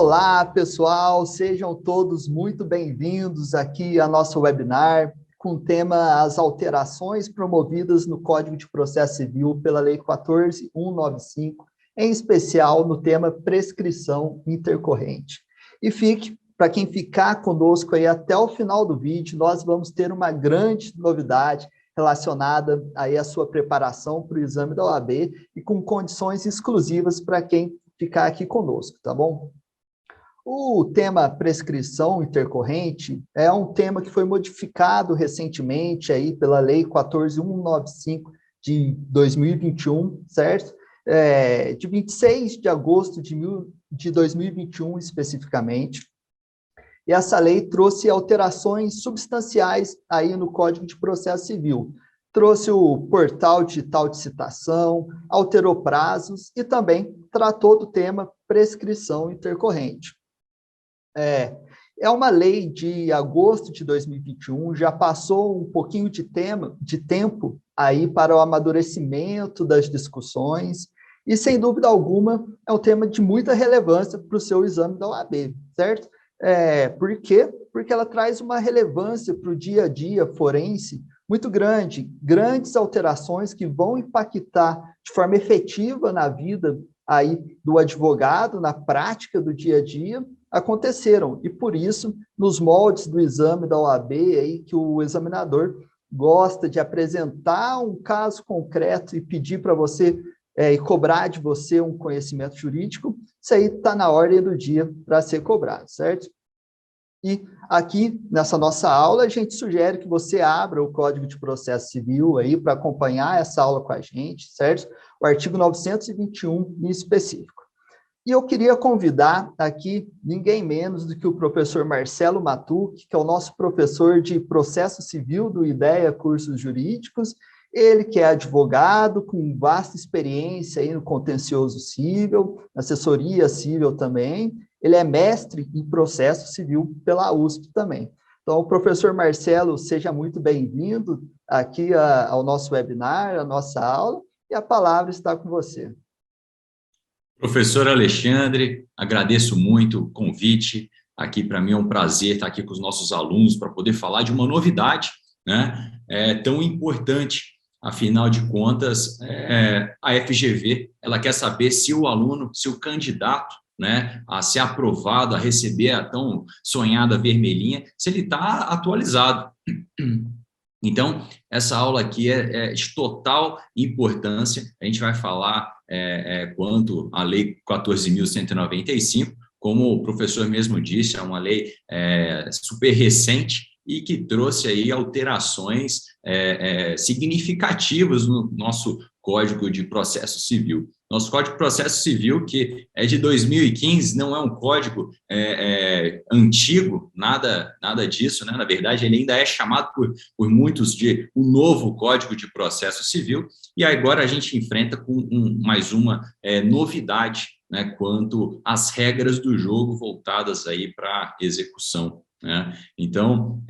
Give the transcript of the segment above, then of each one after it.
Olá, pessoal, sejam todos muito bem-vindos aqui a nosso webinar com o tema As alterações promovidas no Código de Processo Civil pela Lei 14.195, em especial no tema prescrição intercorrente. E para quem ficar conosco aí até o final do vídeo, nós vamos ter uma grande novidade relacionada aí à sua preparação para o exame da OAB e com condições exclusivas para quem ficar aqui conosco, tá bom? O tema prescrição intercorrente é um tema que foi modificado recentemente aí pela Lei 14.195 de 2021, certo? De 26 de agosto de 2021, especificamente. E essa lei trouxe alterações substanciais aí no Código de Processo Civil. Trouxe o portal digital de citação, alterou prazos e também tratou do tema prescrição intercorrente. É uma lei de agosto de 2021, já passou um pouquinho de tempo aí para o amadurecimento das discussões e, sem dúvida alguma, é um tema de muita relevância para o seu exame da OAB, certo? Por quê? Porque ela traz uma relevância para o dia a dia forense muito grande, grandes alterações que vão impactar de forma efetiva na vida aí do advogado, na prática do dia a dia, aconteceram. E por isso, nos moldes do exame da OAB, aí, que o examinador gosta de apresentar um caso concreto e pedir para você e cobrar de você um conhecimento jurídico, isso aí está na ordem do dia para ser cobrado, certo? E aqui, nessa nossa aula, a gente sugere que você abra o Código de Processo Civil aí para acompanhar essa aula com a gente, certo? O artigo 921 em específico. E eu queria convidar aqui ninguém menos do que o professor Marcelo Matucci, que é o nosso professor de Processo Civil do IDEA Cursos Jurídicos, ele que é advogado, com vasta experiência aí no contencioso civil, assessoria civil também, ele é mestre em processo civil pela USP também. Então, o professor Marcelo, seja muito bem-vindo aqui ao nosso webinar, à nossa aula, e a palavra está com você. Professor Alexandre, agradeço muito o convite. Aqui, para mim, é um prazer estar aqui com os nossos alunos para poder falar de uma novidade, né? Tão importante. Afinal de contas, a FGV, ela quer saber se o aluno, se o candidato, né, a ser aprovado, a receber a tão sonhada vermelhinha, se ele está atualizado. Então, essa aula aqui é de total importância. A gente vai falar quanto à Lei 14.195, como o professor mesmo disse, é uma lei super recente e que trouxe aí alterações significativas no nosso Código de Processo Civil. Nosso Código de Processo Civil, que é de 2015, não é um código antigo, nada disso, né? Na verdade, ele ainda é chamado por muitos de o novo Código de Processo Civil, e agora a gente enfrenta com mais uma novidade, né, quanto às regras do jogo voltadas aí para execução, né? Então,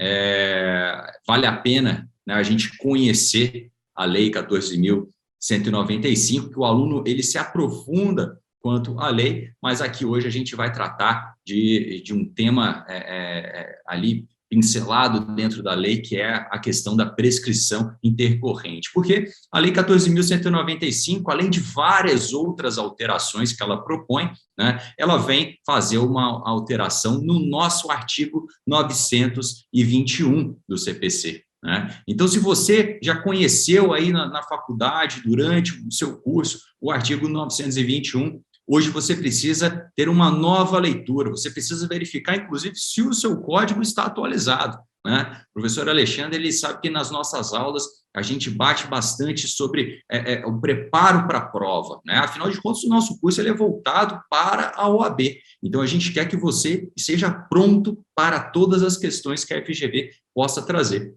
vale a pena, né, a gente conhecer a Lei 14.195, que o aluno ele se aprofunda quanto à lei, mas aqui hoje a gente vai tratar de um tema ali pincelado dentro da lei, que é a questão da prescrição intercorrente. Porque a Lei 14.195, além de várias outras alterações que ela propõe, né, ela vem fazer uma alteração no nosso artigo 921 do CPC. Né? Então, se você já conheceu aí na faculdade, durante o seu curso, o artigo 921, hoje você precisa ter uma nova leitura, você precisa verificar, inclusive, se o seu código está atualizado. Né? O professor Alexandre, ele sabe que nas nossas aulas a gente bate bastante sobre o preparo para a prova. Né? Afinal de contas, o nosso curso ele é voltado para a OAB. Então, a gente quer que você seja pronto para todas as questões que a FGV possa trazer.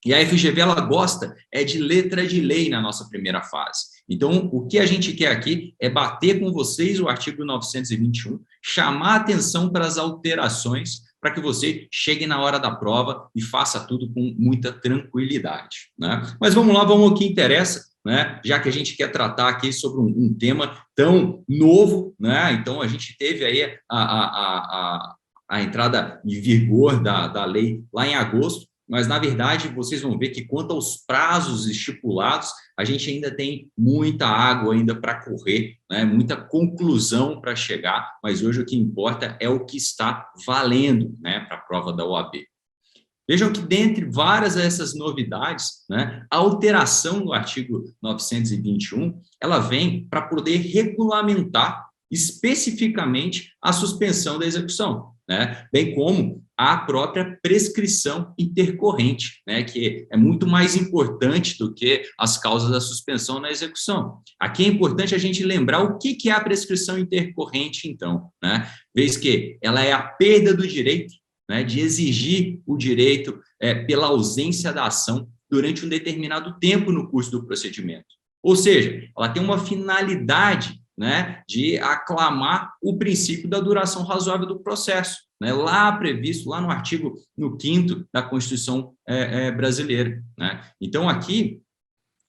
E a FGV, ela gosta de letra de lei na nossa primeira fase. Então, o que a gente quer aqui é bater com vocês o artigo 921, chamar atenção para as alterações, para que você chegue na hora da prova e faça tudo com muita tranquilidade. Né? Mas vamos lá, vamos ao que interessa. né, já que a gente quer tratar aqui sobre um tema tão novo, né, então a gente teve aí a entrada em vigor da lei lá em agosto, mas, na verdade, vocês vão ver que, quanto aos prazos estipulados, a gente ainda tem muita água ainda para correr, né? Muita conclusão para chegar, mas hoje o que importa é o que está valendo, né, para a prova da OAB. Vejam que, dentre várias dessas novidades, né, a alteração do artigo 921, ela vem para poder regulamentar especificamente a suspensão da execução, né, bem como a própria prescrição intercorrente, né, que é muito mais importante do que as causas da suspensão na execução. Aqui é importante a gente lembrar o que é a prescrição intercorrente, então, né, vez que ela é a perda do direito, né, de exigir o direito pela ausência da ação durante um determinado tempo no curso do procedimento. Ou seja, ela tem uma finalidade, né, de aclamar o princípio da duração razoável do processo, né, lá previsto, lá no artigo 5º da Constituição brasileira, né? Então, aqui,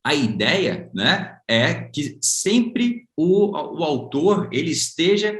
a ideia, né, é que sempre o autor ele esteja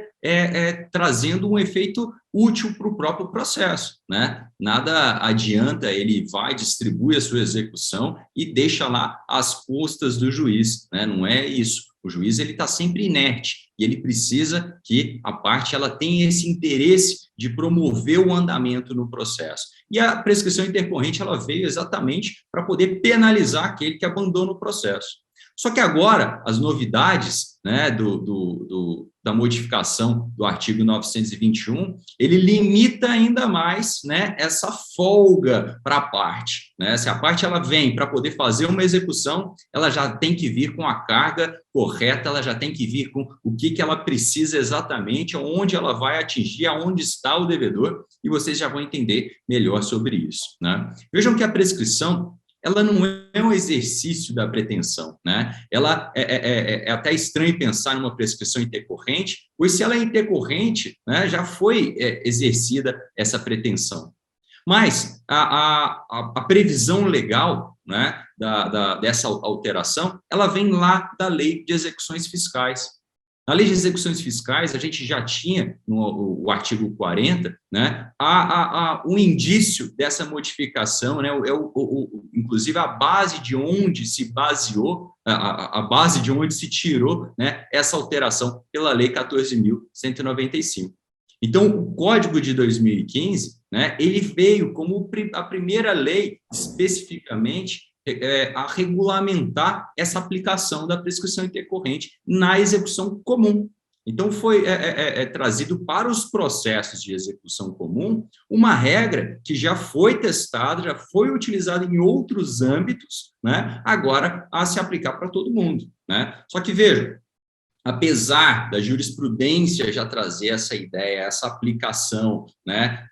trazendo um efeito útil para o próprio processo, né? Nada adianta ele vai, distribui a sua execução e deixa lá às custas do juiz, né? Não é isso. O juiz ele está sempre inerte e ele precisa que a parte ela tenha esse interesse de promover o andamento no processo. E a prescrição intercorrente ela veio exatamente para poder penalizar aquele que abandona o processo. Só que agora, as novidades, né, da modificação do artigo 921, ele limita ainda mais, né, essa folga para a parte, né? Se a parte ela vem para poder fazer uma execução, ela já tem que vir com a carga correta, ela já tem que vir com o que ela precisa exatamente, onde ela vai atingir, aonde está o devedor, e vocês já vão entender melhor sobre isso, né? Vejam que a prescrição ela não é um exercício da pretensão, né? Ela é até estranho pensar numa prescrição intercorrente, pois se ela é intercorrente, né, já foi exercida essa pretensão. Mas a previsão legal, né, dessa alteração, ela vem lá da Lei de Execuções Fiscais. Na Lei de Execuções Fiscais, a gente já tinha, no artigo 40, né, um indício dessa modificação, né, inclusive a base de onde se baseou, a base de onde se tirou, né, essa alteração pela Lei 14.195. Então, o Código de 2015, né, ele veio como a primeira lei, especificamente, a regulamentar essa aplicação da prescrição intercorrente na execução comum. Então, foi trazido para os processos de execução comum uma regra que já foi testada, já foi utilizada em outros âmbitos, né, agora a se aplicar para todo mundo, né? Só que, veja, apesar da jurisprudência já trazer essa ideia, essa aplicação, né,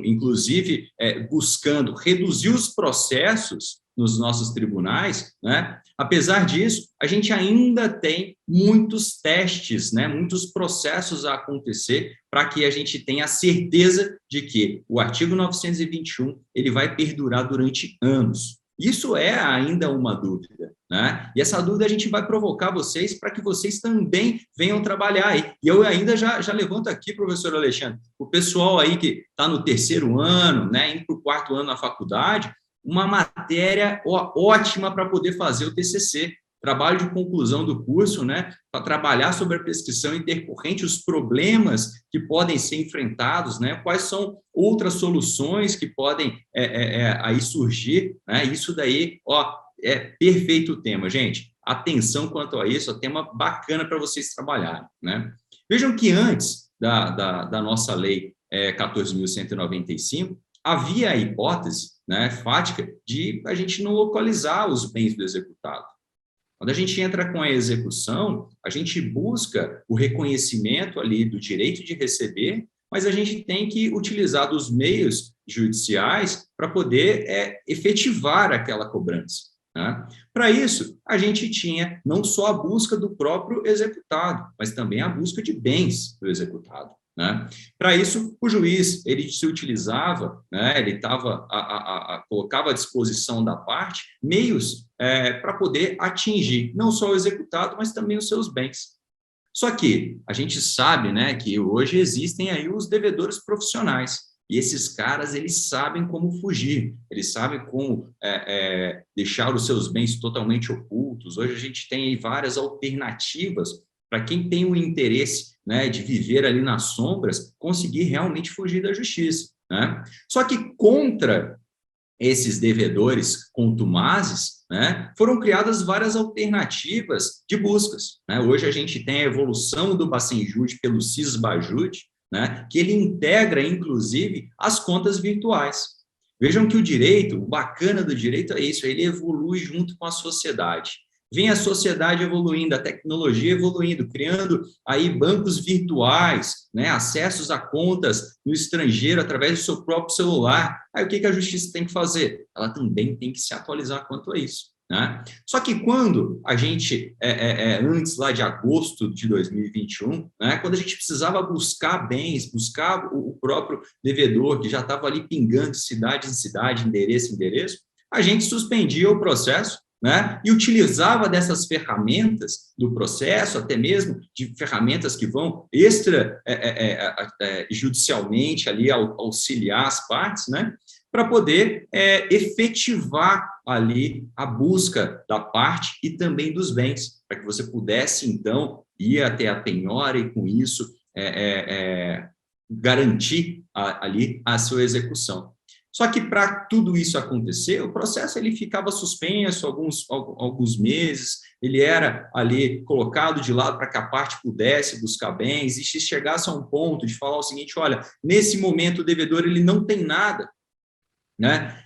inclusive buscando reduzir os processos nos nossos tribunais, né, apesar disso, a gente ainda tem muitos testes, né, muitos processos a acontecer para que a gente tenha a certeza de que o artigo 921 ele vai perdurar durante anos. Isso é ainda uma dúvida, né? E essa dúvida a gente vai provocar vocês para que vocês também venham trabalhar aí. E eu ainda já levanto aqui, professor Alexandre, o pessoal aí que está no 3º ano, né, indo para o 4º ano na faculdade, uma matéria ótima para poder fazer o TCC, trabalho de conclusão do curso, né, para trabalhar sobre a prescrição intercorrente, os problemas que podem ser enfrentados, né, quais são outras soluções que podem aí surgir, né, isso daí, é perfeito o tema, gente, atenção quanto a isso, é tema bacana para vocês trabalharem, né. Vejam que antes da nossa lei 14.195, havia a hipótese, né, fática de a gente não localizar os bens do executado. Quando a gente entra com a execução, a gente busca o reconhecimento ali do direito de receber, mas a gente tem que utilizar dos meios judiciais para poder efetivar aquela cobrança, né? Para isso, a gente tinha não só a busca do próprio executado, mas também a busca de bens do executado, né? Para isso, o juiz ele se utilizava, né, ele colocava à disposição da parte meios para poder atingir não só o executado, mas também os seus bens. Só que a gente sabe, né, que hoje existem aí os devedores profissionais, e esses caras, eles sabem como fugir, eles sabem como deixar os seus bens totalmente ocultos. Hoje a gente tem aí várias alternativas para quem tem o interesse, né, de viver ali nas sombras, conseguir realmente fugir da justiça, né? Só que contra esses devedores contumazes, né, foram criadas várias alternativas de buscas, né? Hoje a gente tem a evolução do Bacenjude pelo Cisbajude, né, que ele integra, inclusive, as contas virtuais. Vejam que o direito, o bacana do direito é isso, ele evolui junto com a sociedade. Vem a sociedade evoluindo, a tecnologia evoluindo, criando aí bancos virtuais, né, acessos a contas no estrangeiro através do seu próprio celular. Aí o que a justiça tem que fazer? Ela também tem que se atualizar quanto a isso, né? Só que quando a gente, antes lá de agosto de 2021, né, quando a gente precisava buscar bens, buscar o próprio devedor, que já estava ali pingando de cidade em cidade, endereço em endereço, a gente suspendia o processo, né, e utilizava dessas ferramentas do processo, até mesmo de ferramentas que vão judicialmente ali auxiliar as partes, né, para poder efetivar ali a busca da parte e também dos bens, para que você pudesse, então, ir até a penhora e, com isso, garantir ali a sua execução. Só que para tudo isso acontecer, o processo ele ficava suspenso alguns meses, ele era ali colocado de lado para que a parte pudesse buscar bens, e se chegasse a um ponto de falar o seguinte, olha, nesse momento o devedor ele não tem nada, né?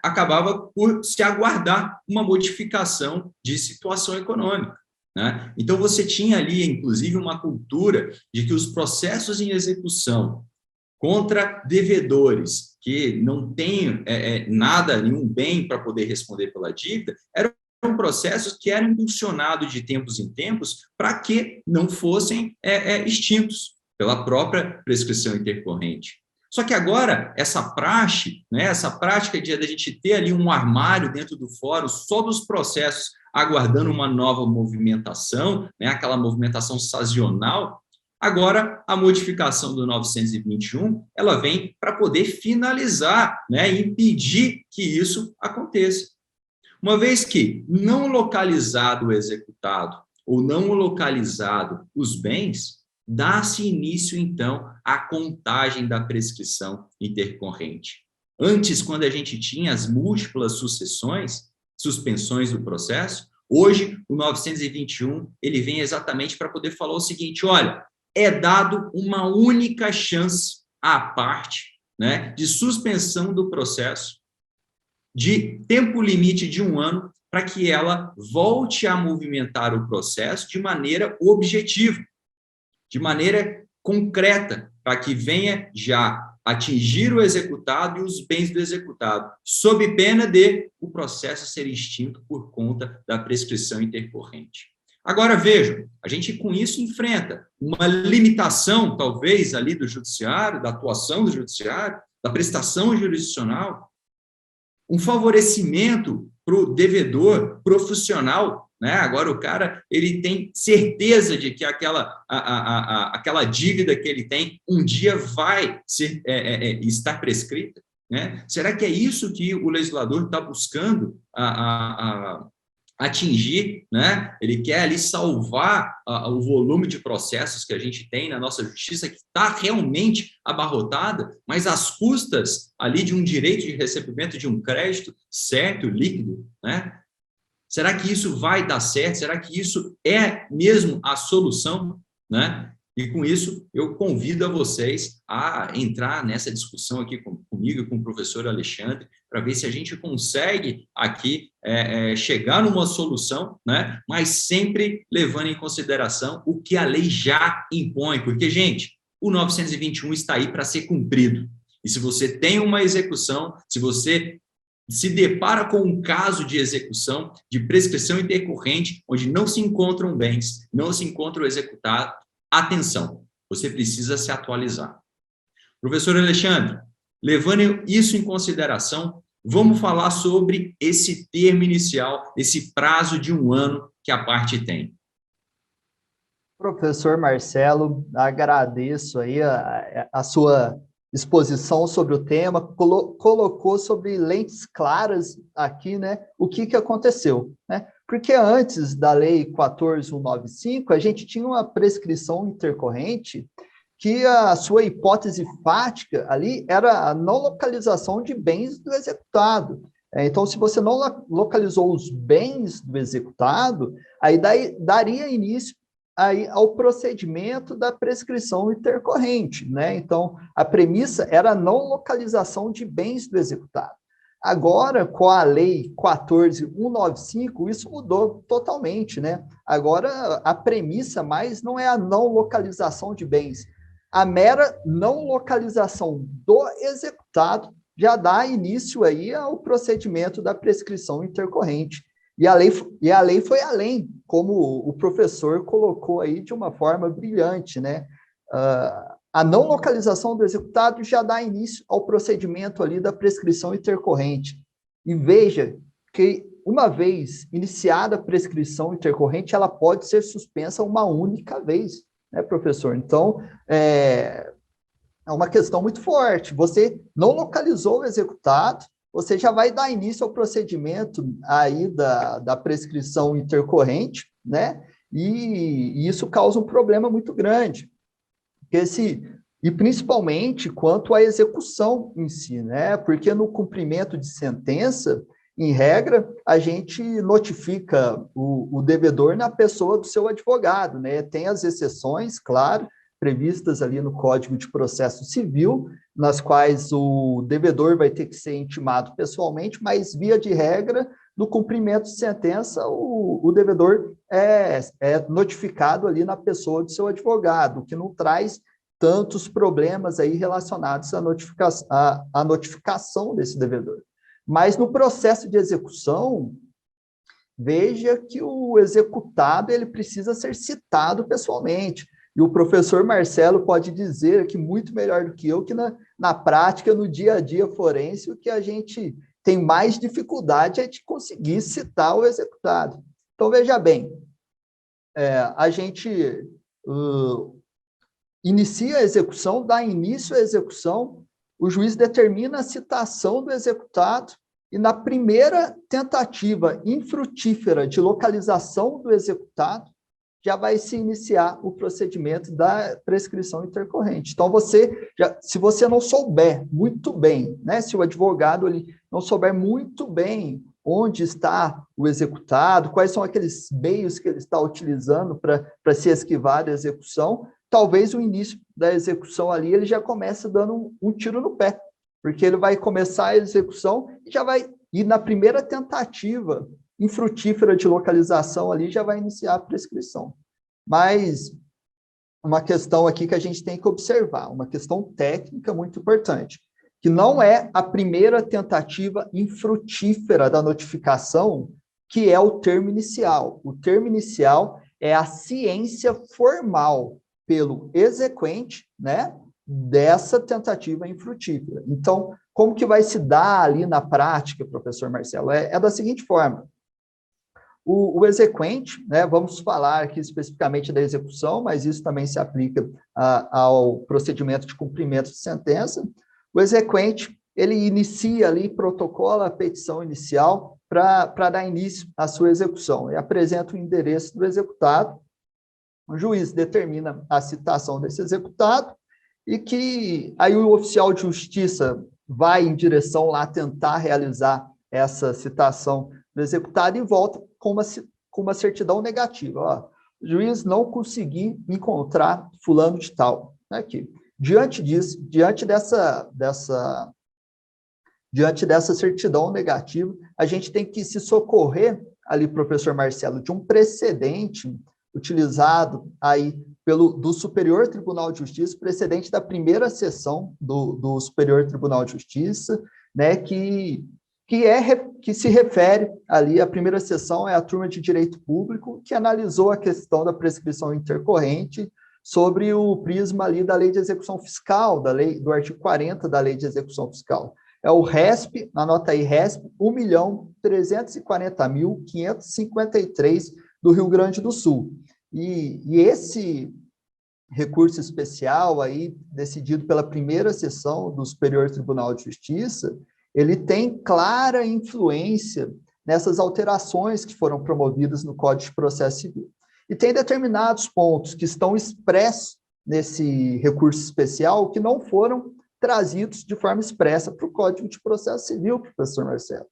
Acabava por se aguardar uma modificação de situação econômica, né? Então você tinha ali, inclusive, uma cultura de que os processos em execução contra devedores que não têm nada, nenhum bem para poder responder pela dívida, eram processos que eram impulsionados de tempos em tempos para que não fossem extintos pela própria prescrição intercorrente. Só que agora, essa praxe, né, essa prática de a gente ter ali um armário dentro do fórum só dos processos aguardando uma nova movimentação, né, aquela movimentação sazonal, agora, a modificação do 921, ela vem para poder finalizar, né, e impedir que isso aconteça. Uma vez que não localizado o executado ou não localizado os bens, dá-se início, então, à contagem da prescrição intercorrente. Antes, quando a gente tinha as múltiplas suspensões do processo, hoje, o 921, ele vem exatamente para poder falar o seguinte, olha, é dado uma única chance à parte, né, de suspensão do processo, de tempo limite de 1 ano, para que ela volte a movimentar o processo de maneira objetiva, de maneira concreta, para que venha já atingir o executado e os bens do executado, sob pena de o processo ser extinto por conta da prescrição intercorrente. Agora, vejam, a gente com isso enfrenta uma limitação, talvez, ali do judiciário, da atuação do judiciário, da prestação jurisdicional, um favorecimento para o devedor profissional, né? Agora o cara ele tem certeza de que aquela dívida que ele tem um dia vai estar prescrita, né? Será que é isso que o legislador está buscando atingir, né? Ele quer ali salvar o volume de processos que a gente tem na nossa justiça, que está realmente abarrotada, mas às custas ali de um direito de recebimento de um crédito certo, líquido, né? Será que isso vai dar certo? Será que isso é mesmo a solução, né? E com isso, eu convido a vocês a entrar nessa discussão aqui comigo e com o professor Alexandre, para ver se a gente consegue aqui chegar numa solução, né? Mas sempre levando em consideração o que a lei já impõe, porque, gente, o 921 está aí para ser cumprido. E se você tem uma execução, se você se depara com um caso de execução, de prescrição intercorrente, onde não se encontram bens, não se encontra o executado, atenção, você precisa se atualizar. Professor Alexandre, levando isso em consideração, vamos falar sobre esse termo inicial, esse prazo de 1 ano que a parte tem. Professor Marcelo, agradeço aí a sua exposição sobre o tema, colocou sobre lentes claras aqui, né, o que aconteceu, né? Porque antes da Lei 14.195, a gente tinha uma prescrição intercorrente que a sua hipótese fática ali era a não localização de bens do executado. Então, se você não localizou os bens do executado, aí daria início aí ao procedimento da prescrição intercorrente, né? Então, a premissa era a não localização de bens do executado. Agora, com a Lei 14.195, isso mudou totalmente, né? Agora, a premissa mais não é a não localização de bens. A mera não localização do executado já dá início aí ao procedimento da prescrição intercorrente. E a lei foi além, como o professor colocou aí de uma forma brilhante, né? A não localização do executado já dá início ao procedimento ali da prescrição intercorrente. E veja que, uma vez iniciada a prescrição intercorrente, ela pode ser suspensa uma única vez, né, professor? Então, é uma questão muito forte. Você não localizou o executado, você já vai dar início ao procedimento aí da prescrição intercorrente, né? E isso causa um problema muito grande. E principalmente quanto à execução em si, né? Porque no cumprimento de sentença, em regra, a gente notifica o devedor na pessoa do seu advogado, né? Tem as exceções, claro, previstas ali no Código de Processo Civil, nas quais o devedor vai ter que ser intimado pessoalmente, mas, via de regra, no cumprimento de sentença, o devedor é notificado ali na pessoa do seu advogado, o que não traz tantos problemas aí relacionados à notificação desse devedor. Mas no processo de execução, veja que o executado ele precisa ser citado pessoalmente. E o professor Marcelo pode dizer aqui muito melhor do que eu, que na prática, no dia a dia forense, o que a gente tem mais dificuldade é de conseguir citar o executado. Então, veja bem, a gente inicia a execução, dá início à execução, o juiz determina a citação do executado e, na primeira tentativa infrutífera de localização do executado, já vai se iniciar o procedimento da prescrição intercorrente. Então, se você não souber muito bem, né, se o advogado ali não souber muito bem onde está o executado, quais são aqueles meios que ele está utilizando para se esquivar da execução, talvez o início da execução ali ele já comece dando um tiro no pé, porque ele vai começar a execução e já vai ir na primeira tentativa infrutífera de localização ali, já vai iniciar a prescrição. Mas uma questão aqui que a gente tem que observar, uma questão técnica muito importante, que não é a primeira tentativa infrutífera da notificação que é o termo inicial. O termo inicial é a ciência formal pelo exequente, né, dessa tentativa infrutífera. Então, como que vai se dar ali na prática, professor Marcelo? É da seguinte forma: o exequente, né, vamos falar aqui especificamente da execução, mas isso também se aplica ao procedimento de cumprimento de sentença. O exequente, ele inicia ali, protocola a petição inicial para dar início à sua execução, e apresenta o endereço do executado. O juiz determina a citação desse executado, e que aí o oficial de justiça vai em direção lá tentar realizar essa citação do executado e volta com uma certidão negativa. Ó, o juiz não conseguiu encontrar fulano de tal. Aqui. Diante disso, diante dessa certidão negativa, a gente tem que se socorrer ali, professor Marcelo, de um precedente utilizado aí do Superior Tribunal de Justiça, precedente da primeira sessão do Superior Tribunal de Justiça, né, que se refere ali, a primeira sessão é a turma de Direito Público, que analisou a questão da prescrição intercorrente sobre o prisma ali da Lei de Execução Fiscal, do artigo 40 da Lei de Execução Fiscal. É o RESP, anota aí, RESP 1.340.553 do Rio Grande do Sul. E esse recurso especial aí, decidido pela primeira sessão do Superior Tribunal de Justiça, ele tem clara influência nessas alterações que foram promovidas no Código de Processo Civil. E tem determinados pontos que estão expressos nesse recurso especial que não foram trazidos de forma expressa para o Código de Processo Civil, professor Marcelo.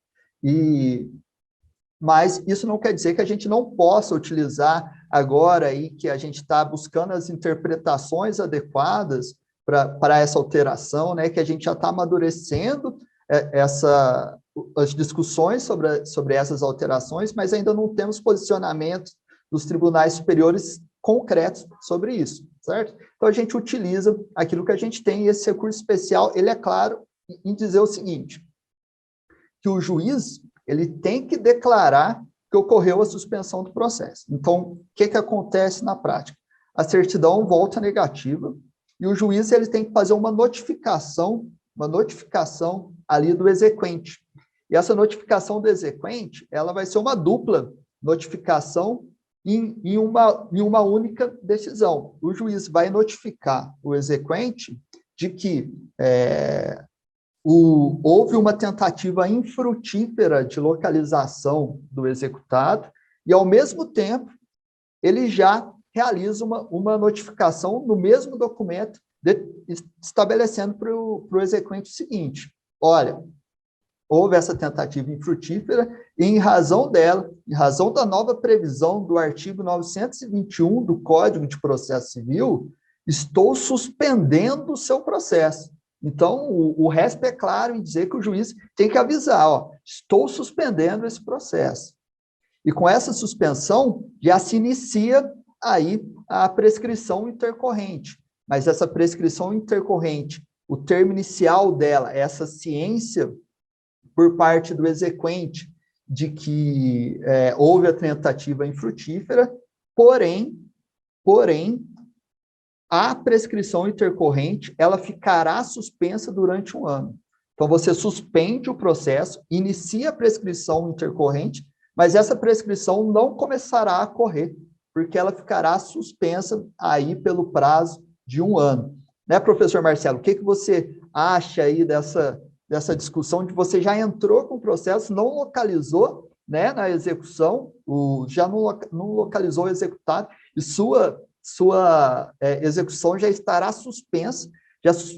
Mas isso não quer dizer que a gente não possa utilizar agora aí que a gente está buscando as interpretações adequadas para essa alteração, né, que a gente já está amadurecendo as discussões sobre essas alterações, mas ainda não temos posicionamento dos tribunais superiores concretos sobre isso, certo? Então, a gente utiliza aquilo que a gente tem, e esse recurso especial, ele é claro em dizer o seguinte, que o juiz, ele tem que declarar que ocorreu a suspensão do processo. Então, o que acontece na prática? A certidão volta negativa, e o juiz, ele tem que fazer uma notificação ali do exequente. E essa notificação do exequente, ela vai ser uma dupla notificação em uma única decisão. O juiz vai notificar o exequente de que houve uma tentativa infrutífera de localização do executado e, ao mesmo tempo, ele já realiza uma notificação no mesmo documento, estabelecendo para o exequente o seguinte: olha, houve essa tentativa infrutífera e, em razão dela, em razão da nova previsão do artigo 921 do Código de Processo Civil, estou suspendendo o seu processo. Então, o RESP é claro em dizer que o juiz tem que avisar, ó, estou suspendendo esse processo. E com essa suspensão, já se inicia aí a prescrição intercorrente. Mas essa prescrição intercorrente, o termo inicial dela, essa ciência por parte do exequente de que houve a tentativa infrutífera, porém, a prescrição intercorrente, ela ficará suspensa durante 1 ano. Então, você suspende o processo, inicia a prescrição intercorrente, mas essa prescrição não começará a correr, porque ela ficará suspensa aí pelo prazo de 1 ano. Né, professor Marcelo, o que você acha aí dessa discussão de você já entrou com o processo, não localizou, né, na execução, já não localizou o executado, e sua execução já estará suspensa,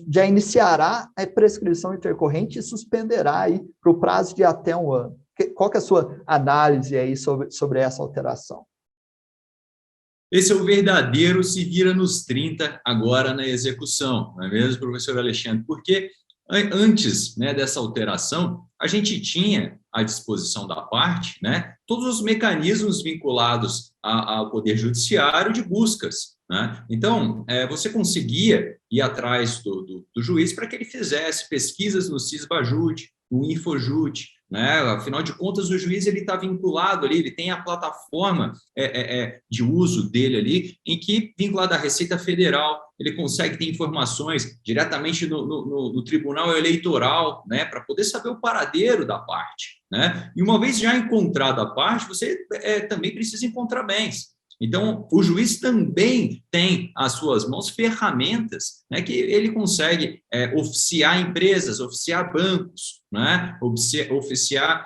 já iniciará a prescrição intercorrente e suspenderá aí para o prazo de até 1 ano. Qual que é a sua análise aí sobre essa alteração? Esse é o verdadeiro se vira nos 30 agora na execução, não é mesmo, professor Alexandre? Porque antes, né, dessa alteração, a gente tinha à disposição da parte, né, todos os mecanismos vinculados ao Poder Judiciário de buscas, né? Então, você conseguia ir atrás do juiz para que ele fizesse pesquisas no Sisbajut, no Infojut, né? Afinal de contas, o juiz está vinculado ali, ele tem a plataforma de uso dele ali, em que, vinculado à Receita Federal, ele consegue ter informações diretamente no Tribunal Eleitoral, né, para poder saber o paradeiro da parte, né? E uma vez já encontrada a parte, você também precisa encontrar bens. Então, o juiz também tem às suas mãos ferramentas, né, que ele consegue oficiar empresas, oficiar bancos, né, oficiar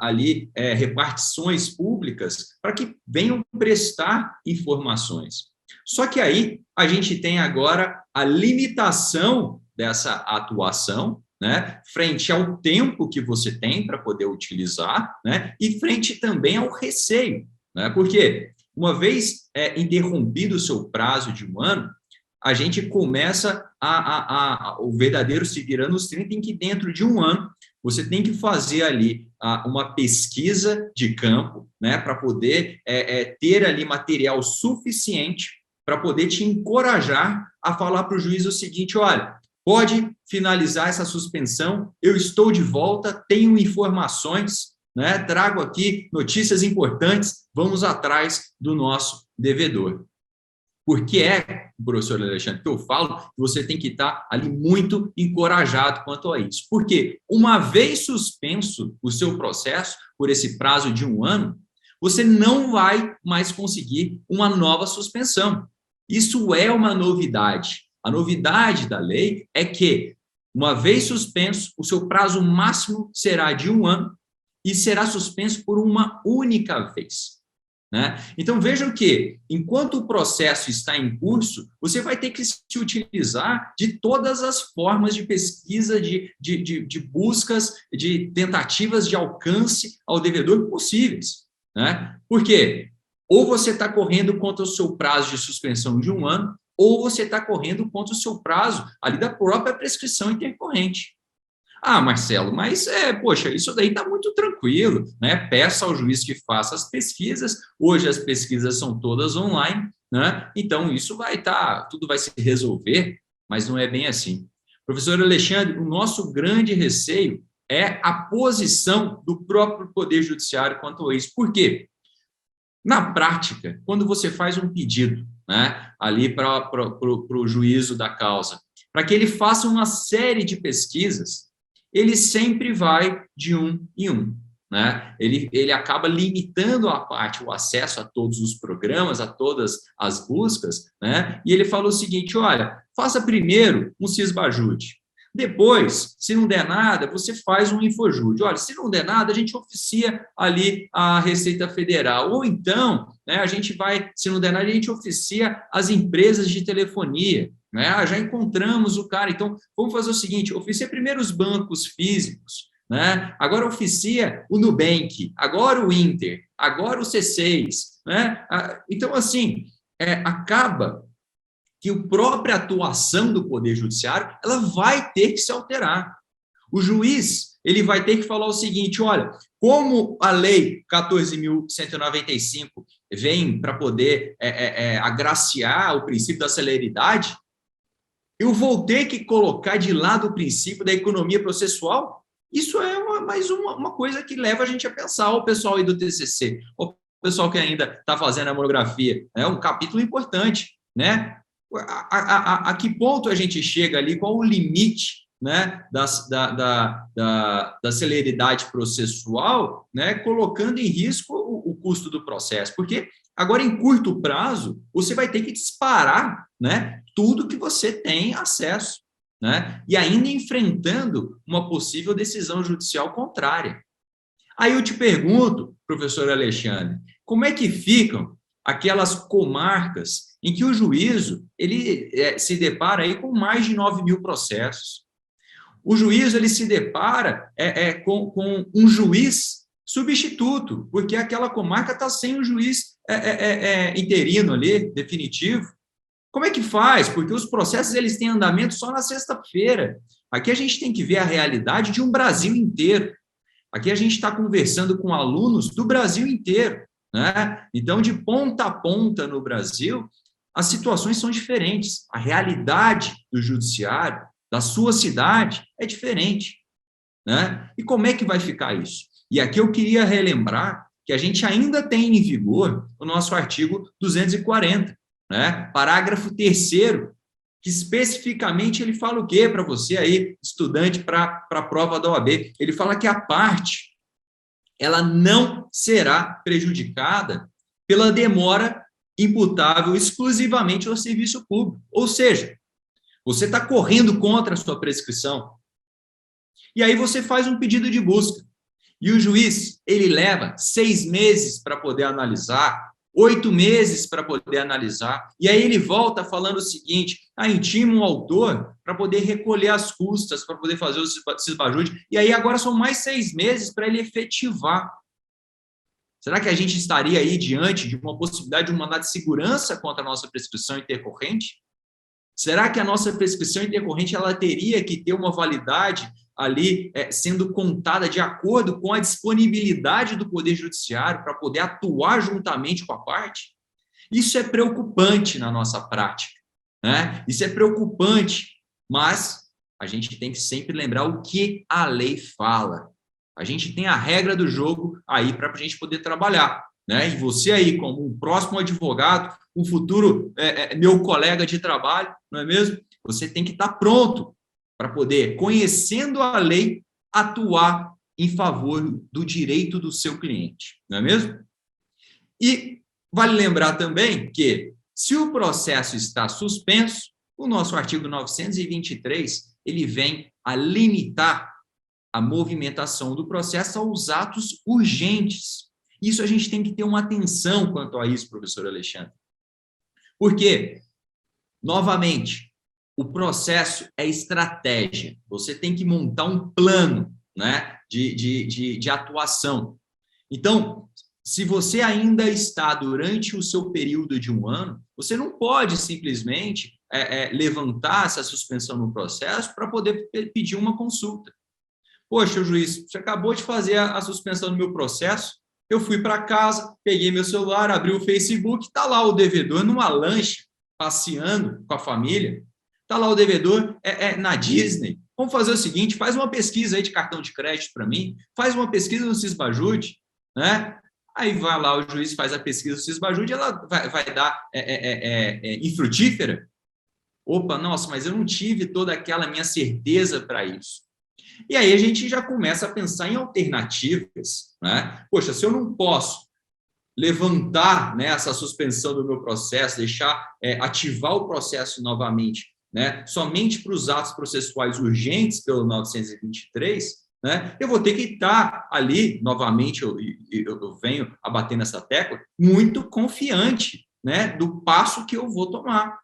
ali repartições públicas para que venham prestar informações. Só que aí a gente tem agora a limitação dessa atuação, né, frente ao tempo que você tem para poder utilizar, né, e frente também ao receio, né, porque uma vez interrompido o seu prazo de 1 ano, a gente começa o verdadeiro se virando nos 30, em que dentro de 1 ano você tem que fazer ali uma pesquisa de campo, né, para poder ter ali material suficiente para poder te encorajar a falar para o juiz o seguinte: olha, pode finalizar essa suspensão, eu estou de volta, tenho informações, né, trago aqui notícias importantes, vamos atrás do nosso devedor. Por que é, professor Alexandre, que eu falo que você tem que estar ali muito encorajado quanto a isso? Porque uma vez suspenso o seu processo por esse prazo de 1 ano, você não vai mais conseguir uma nova suspensão. Isso é uma novidade. A novidade da lei é que, uma vez suspenso, o seu prazo máximo será de 1 ano e será suspenso por uma única vez. Né? Então, vejam que, enquanto o processo está em curso, você vai ter que se utilizar de todas as formas de pesquisa, de buscas, de tentativas de alcance ao devedor possíveis. Né? Por quê? Ou você está correndo contra o seu prazo de suspensão de 1 ano, ou você está correndo contra o seu prazo ali da própria prescrição intercorrente. Ah, Marcelo, mas poxa, isso daí está muito tranquilo, né? Peça ao juiz que faça as pesquisas. Hoje as pesquisas são todas online, né? Então isso tudo vai se resolver, mas não é bem assim. Professor Alexandre, o nosso grande receio é a posição do próprio Poder Judiciário quanto a isso. Por quê? Na prática, quando você faz um pedido, né, ali para o juízo da causa, para que ele faça uma série de pesquisas, ele sempre vai de 1 em 1. Né? Ele acaba limitando a parte, o acesso a todos os programas, a todas as buscas, né? E ele fala o seguinte: olha, faça primeiro um Sisbajude. Depois, se não der nada, você faz um Infojude. Olha, se não der nada, a gente oficia ali a Receita Federal. Ou então, né, a gente vai, se não der nada, a gente oficia as empresas de telefonia. Né? Já encontramos o cara. Então, vamos fazer o seguinte: oficia primeiro os bancos físicos, né? Agora oficia o Nubank, agora o Inter, agora o C6. Né? Então, assim, acaba que a própria atuação do Poder Judiciário ela vai ter que se alterar. O juiz ele vai ter que falar o seguinte: olha, como a Lei 14.195 vem para poder agraciar o princípio da celeridade, eu vou ter que colocar de lado o princípio da economia processual? Isso é mais uma coisa que leva a gente a pensar. O pessoal aí do TCC, o pessoal que ainda está fazendo a monografia, é um capítulo importante, né? A que ponto a gente chega ali, qual o limite, né, da celeridade processual, né, colocando em risco o custo do processo, porque agora em curto prazo você vai ter que disparar, né, tudo que você tem acesso, né, e ainda enfrentando uma possível decisão judicial contrária. Aí eu te pergunto, professor Alexandre, como é que ficam aquelas comarcas em que o juízo ele se depara aí com mais de 9.000 processos? O juízo ele se depara com um juiz substituto, porque aquela comarca está sem o juiz interino ali, definitivo. Como é que faz? Porque os processos eles têm andamento só na sexta-feira. Aqui a gente tem que ver a realidade de um Brasil inteiro. Aqui a gente está conversando com alunos do Brasil inteiro. Né? Então, de ponta a ponta no Brasil, as situações são diferentes. A realidade do judiciário, da sua cidade, é diferente. Né? E como é que vai ficar isso? E aqui eu queria relembrar que a gente ainda tem em vigor o nosso artigo 240, né? Parágrafo 3º, que especificamente ele fala o quê para você aí, estudante para a prova da OAB? Ele fala que a parte ela não será prejudicada pela demora imputável exclusivamente ao serviço público. Ou seja, você está correndo contra a sua prescrição. E aí você faz um pedido de busca. E o juiz, ele leva 6 meses para poder analisar, 8 meses para poder analisar. E aí ele volta falando o seguinte: intima um autor para poder recolher as custas, para poder fazer o Sisbajude. E aí agora são mais 6 meses para ele efetivar. Será que a gente estaria aí diante de uma possibilidade de um mandado de segurança contra a nossa prescrição intercorrente? Será que a nossa prescrição intercorrente ela teria que ter uma validade ali sendo contada de acordo com a disponibilidade do Poder Judiciário para poder atuar juntamente com a parte? Isso é preocupante na nossa prática, né? Isso é preocupante, mas a gente tem que sempre lembrar o que a lei fala. A gente tem a regra do jogo aí para a gente poder trabalhar, né? E você aí, como um próximo advogado, um futuro meu colega de trabalho, não é mesmo? Você tem que estar pronto para poder, conhecendo a lei, atuar em favor do direito do seu cliente, não é mesmo? E vale lembrar também que, se o processo está suspenso, o nosso artigo 923, ele vem a limitar a movimentação do processo aos atos urgentes. Isso a gente tem que ter uma atenção quanto a isso, professor Alexandre. Porque, novamente, o processo é estratégia. Você tem que montar um plano, né, de atuação. Então, se você ainda está durante o seu período de 1 ano, você não pode simplesmente levantar essa suspensão no processo para poder pedir uma consulta. Poxa, juiz, você acabou de fazer a suspensão do meu processo, eu fui para casa, peguei meu celular, abri o Facebook, está lá o devedor numa lancha, passeando com a família, está lá o devedor na Disney. Vamos fazer o seguinte, faz uma pesquisa aí de cartão de crédito para mim, faz uma pesquisa no Sisbajude, né? Aí vai lá, o juiz faz a pesquisa do Sisbajude, ela vai dar infrutífera. Opa, nossa, mas eu não tive toda aquela minha certeza para isso. E aí a gente já começa a pensar em alternativas, né? Poxa, se eu não posso levantar, né, essa suspensão do meu processo, deixar ativar o processo novamente, né, somente para os atos processuais urgentes pelo 923, né, eu vou ter que estar ali, novamente, eu venho a bater nessa tecla, muito confiante, né, do passo que eu vou tomar.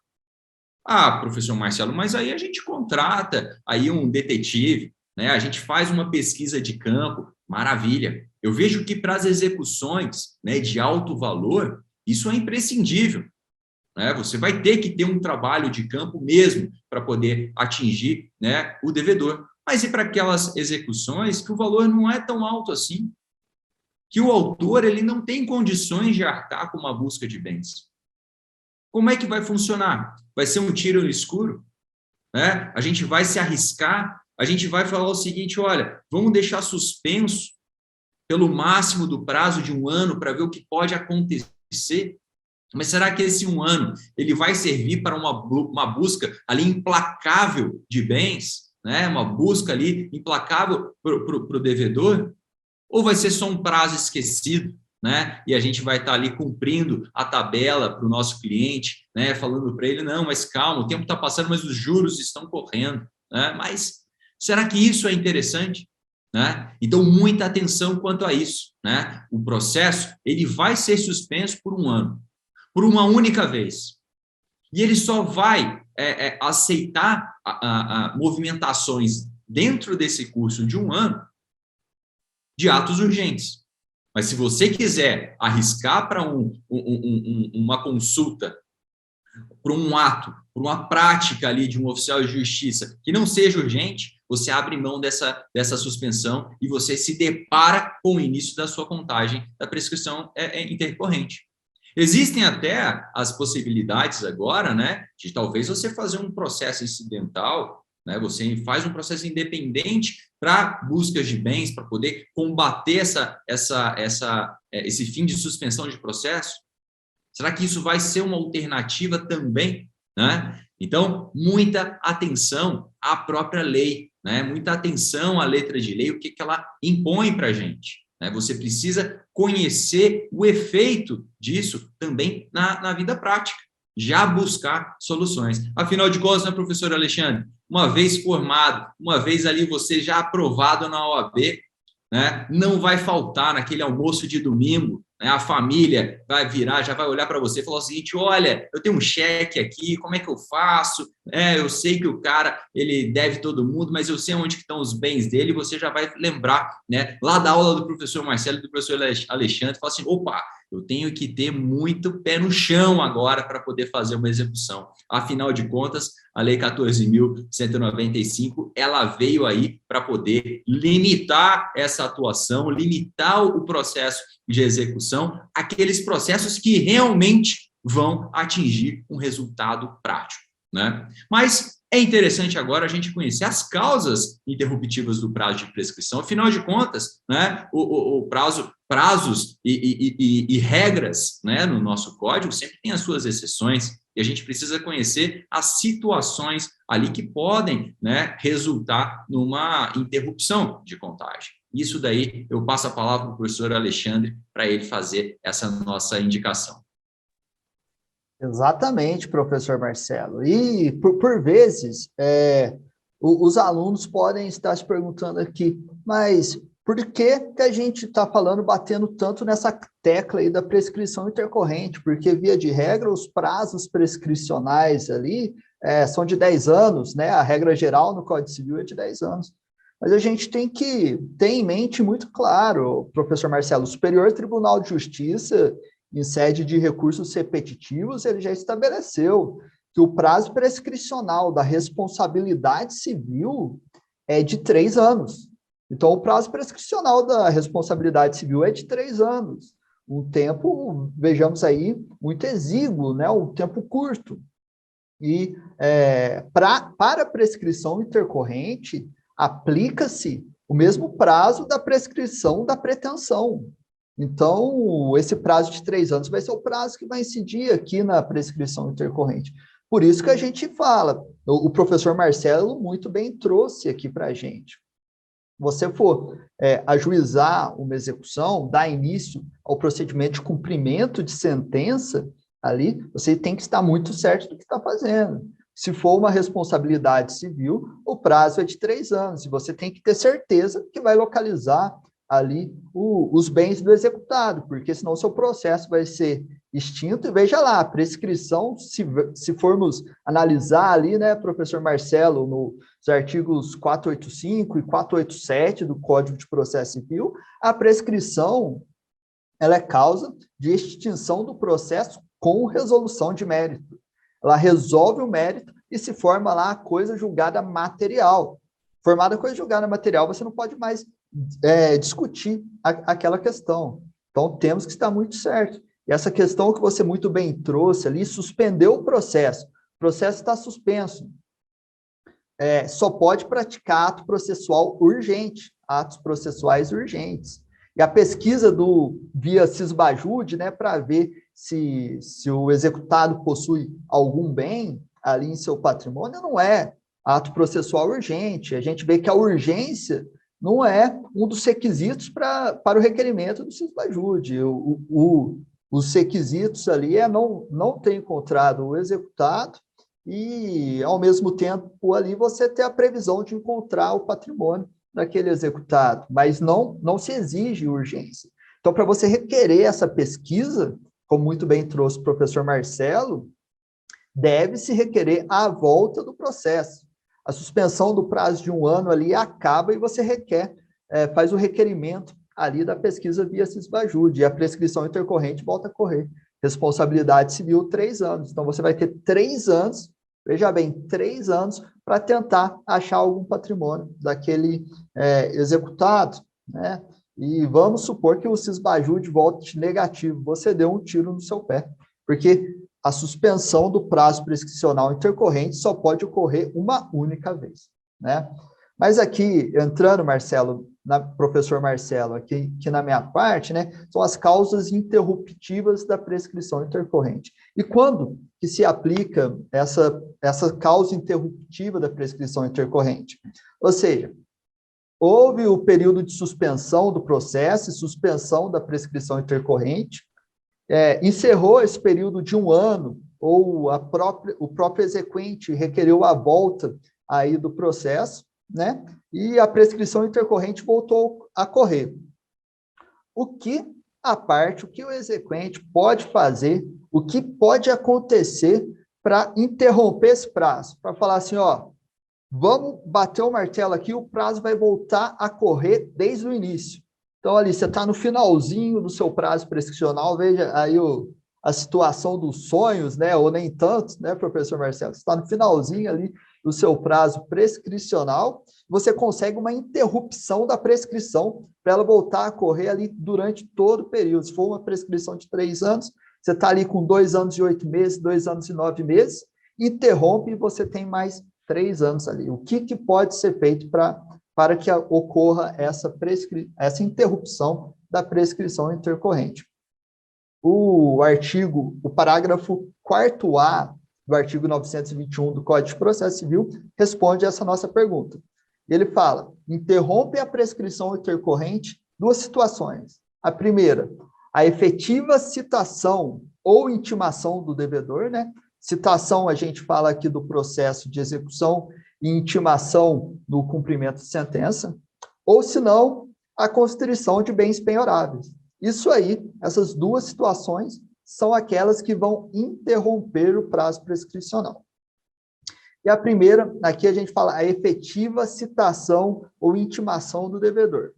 Ah, professor Marcelo, mas aí a gente contrata aí um detetive, né, a gente faz uma pesquisa de campo, maravilha. Eu vejo que para as execuções, né, de alto valor, isso é imprescindível, né? Você vai ter que ter um trabalho de campo mesmo para poder atingir, né, o devedor. Mas e para aquelas execuções que o valor não é tão alto assim? Que o autor ele não tem condições de arcar com uma busca de bens. Como é que vai funcionar? Vai ser um tiro no escuro? Né? A gente vai se arriscar? A gente vai falar o seguinte, olha, vamos deixar suspenso pelo máximo do prazo de 1 ano para ver o que pode acontecer? Mas será que esse 1 ano ele vai servir para uma busca ali implacável de bens, né? Uma busca ali implacável para o devedor? Ou vai ser só um prazo esquecido, né? E a gente vai estar ali cumprindo a tabela para o nosso cliente, né? Falando para ele, não, mas calma, o tempo está passando, mas os juros estão correndo, né? Mas será que isso é interessante? Né? Então, muita atenção quanto a isso, né? O processo ele vai ser suspenso por 1 ano, por uma única vez. E ele só vai aceitar movimentações dentro desse curso de 1 ano de atos urgentes. Mas se você quiser arriscar para uma consulta, para um ato, para uma prática ali de um oficial de justiça que não seja urgente, você abre mão dessa suspensão e você se depara com o início da sua contagem da prescrição intercorrente. Existem até as possibilidades agora, né, de talvez você fazer um processo incidental, né, você faz um processo independente para buscas de bens, para poder combater esse fim de suspensão de processo. Será que isso vai ser uma alternativa também, né? Então, muita atenção à própria lei, né? Muita atenção à letra de lei, o que ela impõe para a gente, né? Você precisa conhecer o efeito disso também na vida prática, já buscar soluções. Afinal de contas, né, professor Alexandre, uma vez formado, uma vez ali você já aprovado na OAB, né, não vai faltar naquele almoço de domingo, né, a família vai virar, já vai olhar para você e falar o seguinte, olha, eu tenho um cheque aqui, como é que eu faço? Eu sei que o cara, ele deve todo mundo, mas eu sei onde estão os bens dele, e você já vai lembrar, né, lá da aula do professor Marcelo e do professor Alexandre, fala assim, opa, eu tenho que ter muito pé no chão agora para poder fazer uma execução. Afinal de contas, a Lei 14.195, ela veio aí para poder limitar essa atuação, limitar o processo de execução, aqueles processos que realmente vão atingir um resultado prático, né? Mas É interessante agora a gente conhecer as causas interruptivas do prazo de prescrição. Afinal de contas, né, prazos e regras, né, no nosso código sempre tem as suas exceções, e a gente precisa conhecer as situações ali que podem, né, resultar numa interrupção de contagem. Isso daí eu passo a palavra para o professor Alexandre para ele fazer essa nossa indicação. Exatamente, professor Marcelo. E, por vezes, os alunos podem estar se perguntando aqui, mas por que que a gente está falando, batendo tanto nessa tecla aí da prescrição intercorrente? Porque, via de regra, os prazos prescricionais ali são de 10 anos, né? A regra geral no Código Civil é de 10 anos. Mas a gente tem que ter em mente muito claro, professor Marcelo, o Superior Tribunal de Justiça, em sede de recursos repetitivos, ele já estabeleceu que o prazo prescricional da responsabilidade civil é de 3 anos. Então, o prazo prescricional da responsabilidade civil é de 3 anos. Um tempo, vejamos aí, muito exíguo, né? Um tempo curto. E para a prescrição intercorrente, aplica-se o mesmo prazo da prescrição da pretensão. Então, esse prazo de 3 anos vai ser o prazo que vai incidir aqui na prescrição intercorrente. Por isso que a gente fala, o professor Marcelo muito bem trouxe aqui para a gente. Você for ajuizar uma execução, dar início ao procedimento de cumprimento de sentença, ali, você tem que estar muito certo do que está fazendo. Se for uma responsabilidade civil, o prazo é de 3 anos, e você tem que ter certeza que vai localizar ali os bens do executado, porque senão o seu processo vai ser extinto. E veja lá, a prescrição, se formos analisar ali, né, professor Marcelo, nos artigos 485 e 487 do Código de Processo Civil, a prescrição, ela é causa de extinção do processo com resolução de mérito. Ela resolve o mérito e se forma lá a coisa julgada material. Formada a coisa julgada material, você não pode mais discutir aquela questão. Então, temos que estar muito certo. E essa questão que você muito bem trouxe ali, suspendeu o processo está suspenso. Só pode praticar ato processual urgente, atos processuais urgentes. E a pesquisa via Sisbajude, né, para ver se o executado possui algum bem ali em seu patrimônio, não é ato processual urgente. A gente vê que a urgência não é um dos requisitos para o requerimento do Sisbajude. Os requisitos ali não ter encontrado o executado e, ao mesmo tempo, ali você ter a previsão de encontrar o patrimônio daquele executado, mas não se exige urgência. Então, para você requerer essa pesquisa, como muito bem trouxe o professor Marcelo, deve-se requerer a volta do processo. A suspensão do prazo de 1 ano ali acaba e você faz o requerimento ali da pesquisa via Sisbajude, e a prescrição intercorrente volta a correr. Responsabilidade civil, 3 anos. Então, você vai ter 3 anos, veja bem, 3 anos para tentar achar algum patrimônio daquele executado, né? E vamos supor que o Sisbajude volte negativo, você deu um tiro no seu pé, porque a suspensão do prazo prescricional intercorrente só pode ocorrer uma única vez, né? Mas aqui, entrando, Marcelo, professor Marcelo, aqui na minha parte, né, são as causas interruptivas da prescrição intercorrente. E quando que se aplica essa causa interruptiva da prescrição intercorrente? Ou seja, houve o período de suspensão do processo e suspensão da prescrição intercorrente, encerrou esse período de 1 ano, ou o próprio exequente requereu a volta aí do processo, né? E a prescrição intercorrente voltou a correr. O que o exequente pode fazer, o que pode acontecer para interromper esse prazo? Para falar assim, ó, vamos bater o martelo aqui, o prazo vai voltar a correr desde o início. Então, ali, você está no finalzinho do seu prazo prescricional, veja aí a situação dos sonhos, né? Ou nem tanto, né, professor Marcelo? Você está no finalzinho ali do seu prazo prescricional, você consegue uma interrupção da prescrição para ela voltar a correr ali durante todo o período. Se for uma prescrição de 3 anos, você está ali com 2 anos e 8 meses, 2 anos e 9 meses, interrompe e você tem mais 3 anos ali. O que pode ser feito para que ocorra essa interrupção da prescrição intercorrente? O parágrafo 4º do artigo 921 do Código de Processo Civil responde a essa nossa pergunta. Ele fala, interrompe a prescrição intercorrente 2 situações. A primeira, a efetiva citação ou intimação do devedor, né? Citação, a gente fala aqui do processo de execução e intimação no cumprimento de sentença, ou, se não, a constrição de bens penhoráveis. Isso aí, essas 2 situações são aquelas que vão interromper o prazo prescricional. E a primeira, aqui a gente fala a efetiva citação ou intimação do devedor.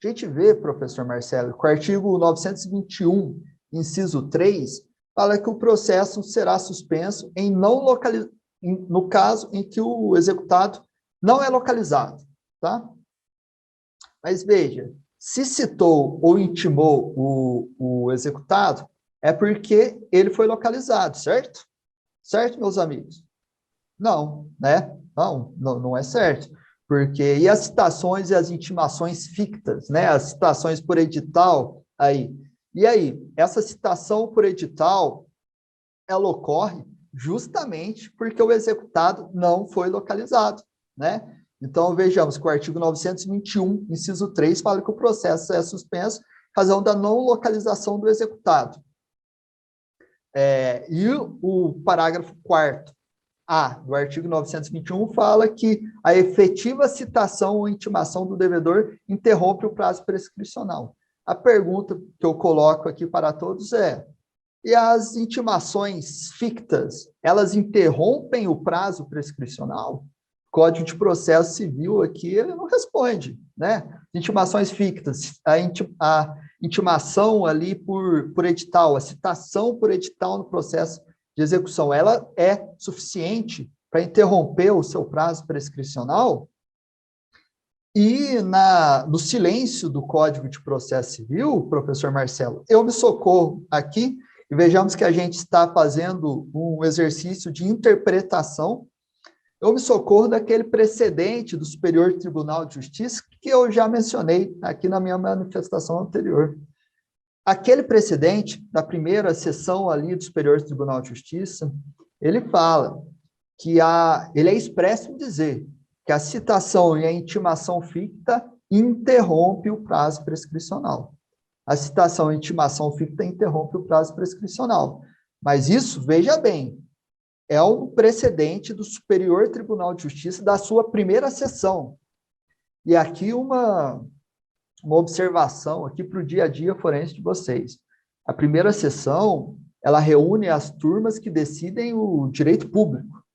A gente vê, professor Marcelo, que o artigo 921, inciso 3, fala que o processo será suspenso no caso em que o executado não é localizado, tá? Mas veja, se citou ou intimou o executado, é porque ele foi localizado, certo? Certo, meus amigos? Não, né? Não é certo. Porque, e as citações e as intimações fictas, né? As citações por edital, aí. E aí, essa citação por edital, ela ocorre justamente porque o executado não foi localizado, né? Então, vejamos que o artigo 921, inciso 3, fala que o processo é suspenso em razão da não localização do executado. E o parágrafo 4º do artigo 921 fala que a efetiva citação ou intimação do devedor interrompe o prazo prescricional. A pergunta que eu coloco aqui para todos é, e as intimações fictas, elas interrompem o prazo prescricional? Código de Processo Civil aqui, ele não responde, né? Intimações fictas, a intimação ali por edital, a citação por edital no processo de execução, ela é suficiente para interromper o seu prazo prescricional? E no silêncio do Código de Processo Civil, professor Marcelo, eu me socorro aqui e vejamos que a gente está fazendo um exercício de interpretação. Eu me socorro daquele precedente do Superior Tribunal de Justiça que eu já mencionei aqui na minha manifestação anterior. Aquele precedente da primeira sessão ali do Superior Tribunal de Justiça, ele fala que ele é expresso em dizer que a citação e a intimação ficta interrompe o prazo prescricional. A citação e intimação ficta interrompe o prazo prescricional. Mas isso, veja bem, é um precedente do Superior Tribunal de Justiça da sua primeira sessão. E aqui uma observação aqui para o dia a dia forense de vocês. A primeira sessão, ela reúne as turmas que decidem o direito público.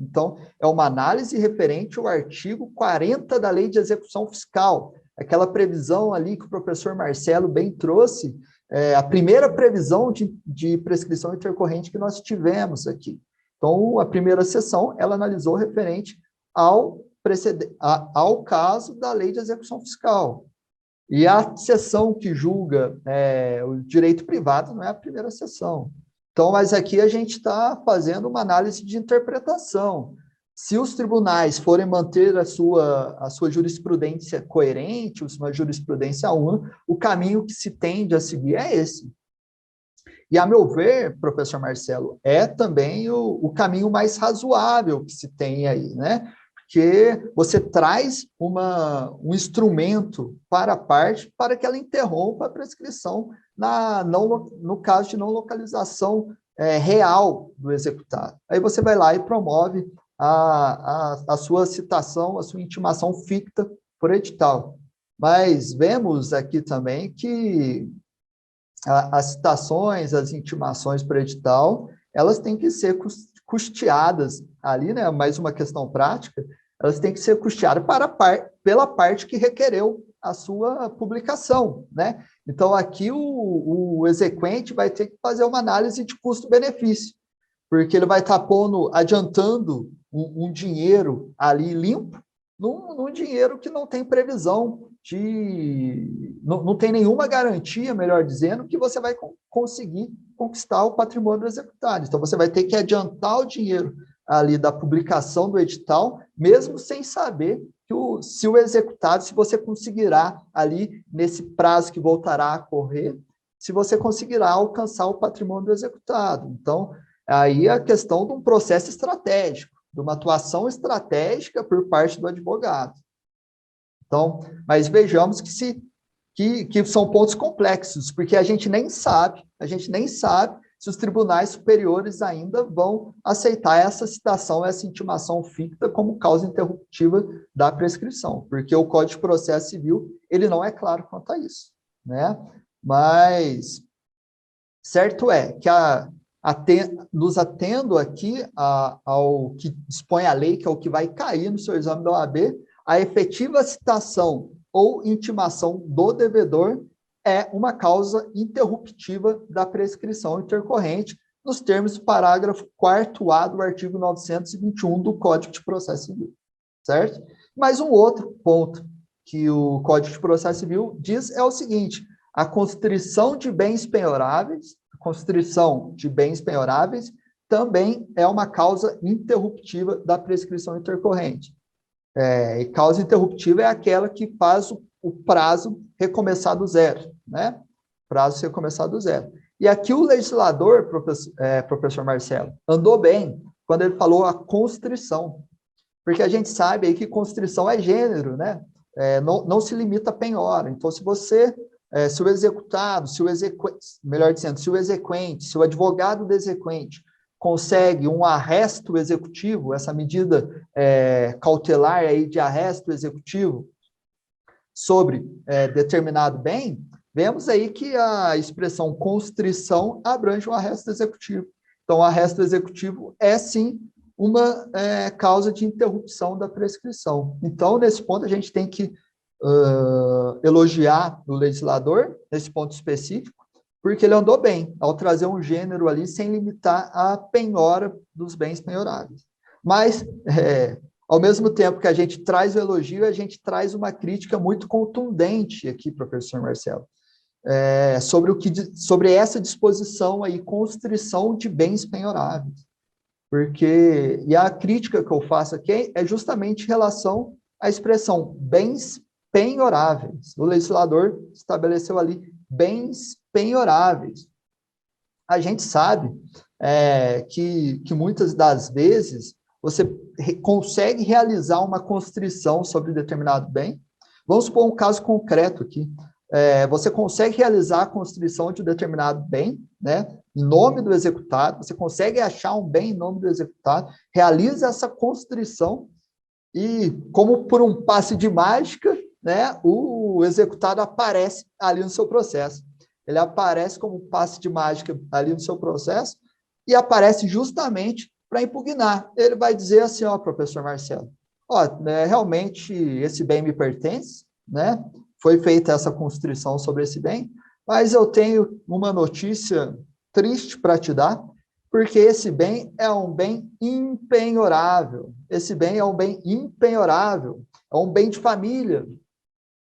Então, é uma análise referente ao artigo 40 da Lei de Execução Fiscal, aquela previsão ali que o professor Marcelo bem trouxe, a primeira previsão de prescrição intercorrente que nós tivemos aqui. Então, a primeira sessão, ela analisou referente ao caso da Lei de Execução Fiscal. E a sessão que julga o direito privado não é a primeira sessão. Então, mas aqui a gente está fazendo uma análise de interpretação. Se os tribunais forem manter a sua jurisprudência coerente, uma jurisprudência única, o caminho que se tende a seguir é esse. E, a meu ver, professor Marcelo, é também o caminho mais razoável que se tem aí, né? Porque você traz um instrumento para a parte para que ela interrompa a prescrição no caso de não localização real do executado. Aí você vai lá e promove a sua citação, a sua intimação ficta por edital. Mas vemos aqui também que as citações, as intimações por edital, elas têm que ser custeadas ali, né? Mais uma questão prática, elas têm que ser custeadas pela parte que requereu a sua publicação, né? Então, aqui o exequente vai ter que fazer uma análise de custo-benefício, porque ele vai estar adiantando um dinheiro ali limpo, num dinheiro que não tem previsão não tem nenhuma garantia, melhor dizendo, que você vai conseguir conquistar o patrimônio executado. Então, você vai ter que adiantar o dinheiro ali da publicação do edital, mesmo sem saber se o executado, se você conseguirá ali, nesse prazo que voltará a correr, se você conseguirá alcançar o patrimônio do executado. Então, aí é a questão de um processo estratégico, de uma atuação estratégica por parte do advogado. Então, mas vejamos que são pontos complexos, porque a gente nem sabe se os tribunais superiores ainda vão aceitar essa citação, essa intimação ficta como causa interruptiva da prescrição, porque o Código de Processo Civil, ele não é claro quanto a isso, né? Mas certo é que nos atendo aqui ao que dispõe a lei, que é o que vai cair no seu exame da OAB, a efetiva citação ou intimação do devedor é uma causa interruptiva da prescrição intercorrente, nos termos do parágrafo 4º do artigo 921 do Código de Processo Civil, certo? Mas um outro ponto que o Código de Processo Civil diz é o seguinte: a constrição de bens penhoráveis, também é uma causa interruptiva da prescrição intercorrente. E causa interruptiva é aquela que faz o prazo recomeçar do zero, né? Prazo recomeçar do zero. E aqui o legislador, professor Marcelo, andou bem quando ele falou a constrição, porque a gente sabe aí que constrição é gênero, né? Não se limita a penhora. Então, se o executado, melhor dizendo, se o exequente, se o advogado do exequente consegue um arresto executivo, essa medida cautelar aí de arresto executivo sobre determinado bem, vemos aí que a expressão constrição abrange o arresto executivo. Então, o arresto executivo é, sim, uma causa de interrupção da prescrição. Então, nesse ponto, a gente tem que elogiar o legislador, nesse ponto específico, porque ele andou bem ao trazer um gênero ali sem limitar a penhora dos bens penhoráveis. Mas, ao mesmo tempo que a gente traz o elogio, a gente traz uma crítica muito contundente aqui, professor Marcelo, sobre essa disposição aí, constrição de bens penhoráveis. E a crítica que eu faço aqui é justamente em relação à expressão bens penhoráveis. O legislador estabeleceu ali bens penhoráveis. A gente sabe que muitas das vezes você consegue realizar uma constrição sobre determinado bem. Vamos supor um caso concreto aqui. Você consegue realizar a constrição de um determinado bem, né, em nome do executado, você consegue achar um bem em nome do executado, realiza essa constrição e, como por um passe de mágica, né, o executado aparece ali no seu processo. Ele aparece como passe de mágica ali no seu processo e aparece justamente para impugnar. Ele vai dizer assim, ó, professor Marcelo, realmente esse bem me pertence, né? Foi feita essa constrição sobre esse bem, mas eu tenho uma notícia triste para te dar, porque esse bem é um bem impenhorável. Esse bem é um bem impenhorável, é um bem de família,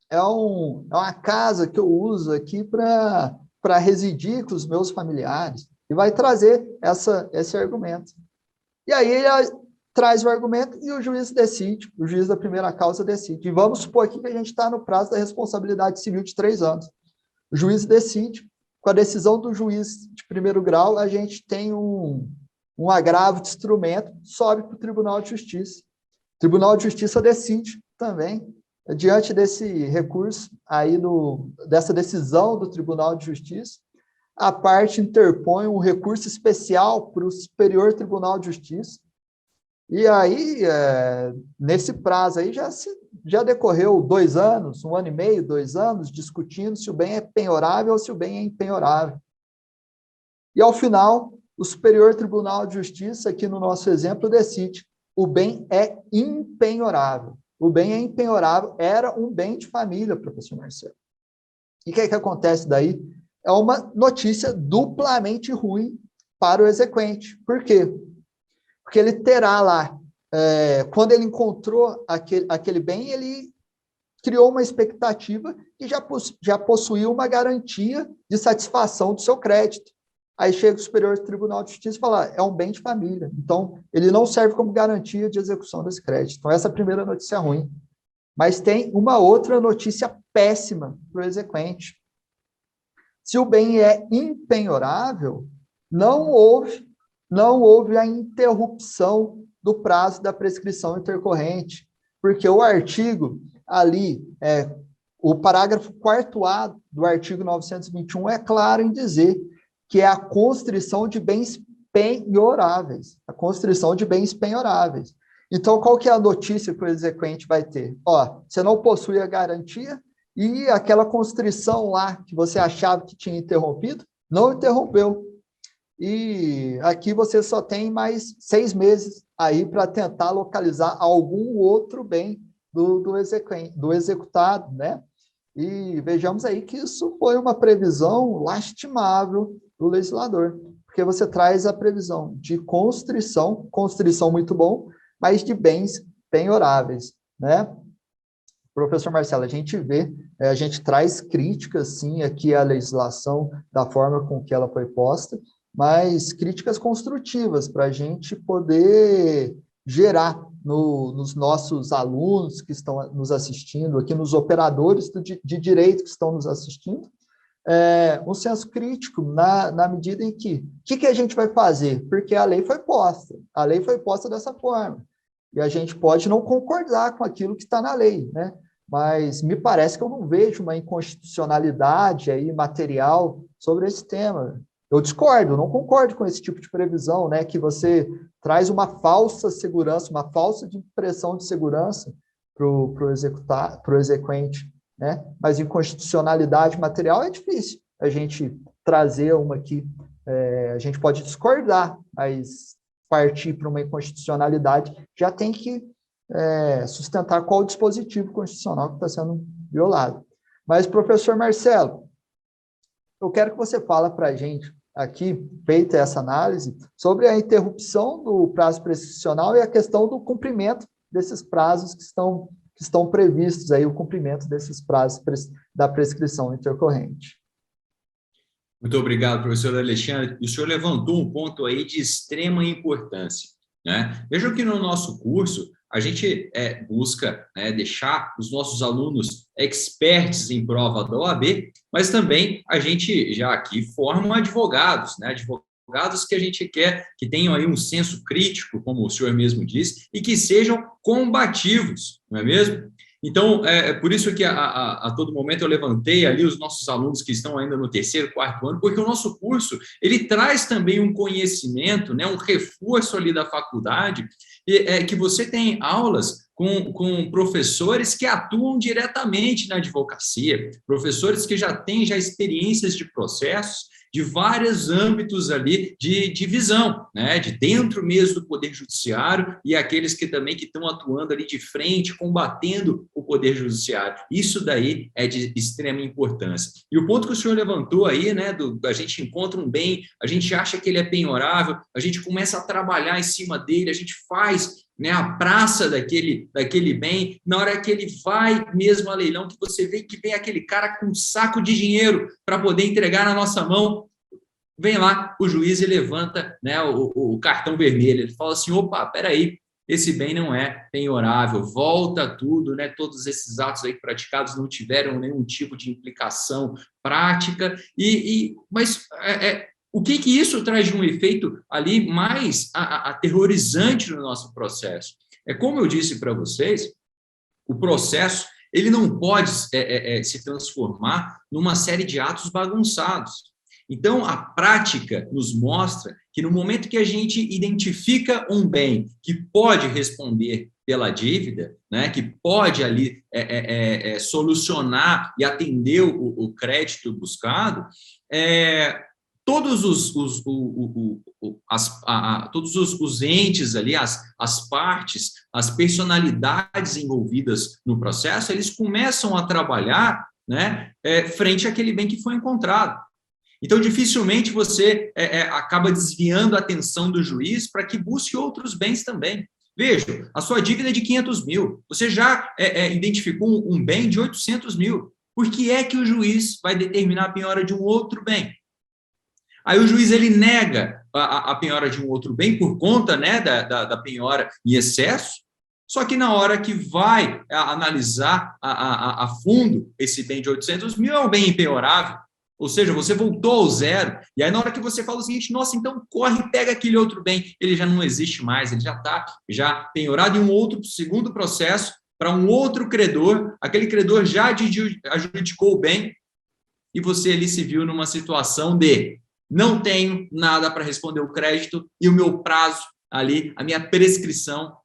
é uma casa que eu uso aqui para residir com os meus familiares, e vai trazer esse argumento. E aí ele traz o argumento e o juiz decide, o juiz da primeira causa decide. E vamos supor aqui que a gente está no prazo da responsabilidade civil de 3 anos. O juiz decide, com a decisão do juiz de primeiro grau, a gente tem um agravo de instrumento, sobe para o Tribunal de Justiça. O Tribunal de Justiça decide também, diante desse recurso, dessa decisão do Tribunal de Justiça, a parte interpõe um recurso especial para o Superior Tribunal de Justiça. E aí, nesse prazo aí, já decorreu 2 anos, 1 ano e meio, 2 anos, discutindo se o bem é penhorável ou se o bem é impenhorável. E, ao final, o Superior Tribunal de Justiça, aqui no nosso exemplo, decide: o bem é impenhorável. O bem é impenhorável, era um bem de família, professor Marcelo. E o que acontece daí? É uma notícia duplamente ruim para o exequente. Por quê? Porque ele terá lá, quando ele encontrou aquele bem, ele criou uma expectativa e já possuía uma garantia de satisfação do seu crédito. Aí chega o Superior Tribunal de Justiça e fala, é um bem de família, então ele não serve como garantia de execução desse crédito. Então essa é a primeira notícia ruim. Mas tem uma outra notícia péssima para o exequente. Se o bem é impenhorável, não houve a interrupção do prazo da prescrição intercorrente, porque o artigo ali, o parágrafo 4º do artigo 921 é claro em dizer que é a constrição de bens penhoráveis, a constrição de bens penhoráveis. Então, qual que é a notícia que o exequente vai ter? Ó, você não possui a garantia e aquela constrição lá que você achava que tinha interrompido, não interrompeu. E aqui você só tem mais 6 meses aí para tentar localizar algum outro bem do executado, né? E vejamos aí que isso foi uma previsão lastimável do legislador, porque você traz a previsão de constrição muito bom, mas de bens penhoráveis, né? Professor Marcelo, a gente vê, a gente traz críticas, sim, aqui à legislação, da forma com que ela foi posta, mas críticas construtivas para a gente poder gerar nos nossos alunos que estão nos assistindo, aqui nos operadores de direito que estão nos assistindo, um senso crítico na medida em que, o que a gente vai fazer? Porque a lei foi posta dessa forma, e a gente pode não concordar com aquilo que está na lei, né? Mas me parece que eu não vejo uma inconstitucionalidade aí material sobre esse tema. Eu discordo, não concordo com esse tipo de previsão, né? Que você traz uma falsa segurança, uma falsa impressão de segurança para o exequente, né? Mas inconstitucionalidade material é difícil a gente trazer uma aqui. A gente pode discordar, mas partir para uma inconstitucionalidade já tem que sustentar qual o dispositivo constitucional que está sendo violado. Mas, professor Marcelo, eu quero que você fale para a gente aqui, feita essa análise, sobre a interrupção do prazo prescricional e a questão do cumprimento desses prazos que estão previstos aí, o cumprimento desses prazos da prescrição intercorrente. Muito obrigado, professor Alexandre. O senhor levantou um ponto aí de extrema importância, né? Vejam que no nosso curso, a gente busca deixar os nossos alunos experts em prova da OAB, mas também a gente já aqui forma advogados, né? Advogados que a gente quer que tenham aí um senso crítico, como o senhor mesmo disse, e que sejam combativos, não é mesmo? Então, por isso que a todo momento eu levantei ali os nossos alunos que estão ainda no 3º, 4º ano, porque o nosso curso, ele traz também um conhecimento, né, um reforço ali da faculdade, que você tem aulas com professores que atuam diretamente na advocacia, professores que já têm experiências de processos, de vários âmbitos ali de divisão, né, de dentro mesmo do Poder Judiciário e aqueles que também que estão atuando ali de frente, combatendo o Poder Judiciário. Isso daí é de extrema importância. E o ponto que o senhor levantou aí, né, a gente encontra um bem, a gente acha que ele é penhorável, a gente começa a trabalhar em cima dele, a gente faz, né, a praça daquele bem, na hora que ele vai mesmo a leilão, que você vê que vem aquele cara com um saco de dinheiro para poder entregar na nossa mão, vem lá o juiz e levanta, né, o cartão vermelho, ele fala assim, opa, peraí, esse bem não é penhorável, volta tudo, né, todos esses atos aí praticados não tiveram nenhum tipo de implicação prática, mas o que isso traz de um efeito ali mais aterrorizante no nosso processo? Como eu disse para vocês, o processo ele não pode se transformar numa série de atos bagunçados. Então, a prática nos mostra que no momento que a gente identifica um bem que pode responder pela dívida, né, que pode ali solucionar e atender o crédito buscado, todos os entes ali, as partes, as personalidades envolvidas no processo, eles começam a trabalhar, né, frente àquele bem que foi encontrado. Então, dificilmente você acaba desviando a atenção do juiz para que busque outros bens também. Veja, a sua dívida é de 500 mil, você já identificou um bem de 800 mil. Por que é que o juiz vai determinar a penhora de um outro bem? Aí o juiz ele nega a penhora de um outro bem por conta, né, da penhora em excesso, só que na hora que vai analisar a fundo esse bem de 800 mil, é um bem impenhorável. Ou seja, você voltou ao zero. E aí, na hora que você fala o seguinte, nossa, então corre e pega aquele outro bem, ele já não existe mais, ele já está penhorado em um outro segundo processo para um outro credor, aquele credor já adjudicou o bem, e você ali se viu numa situação de não tenho nada para responder o crédito e o meu prazo ali, a minha prescrição,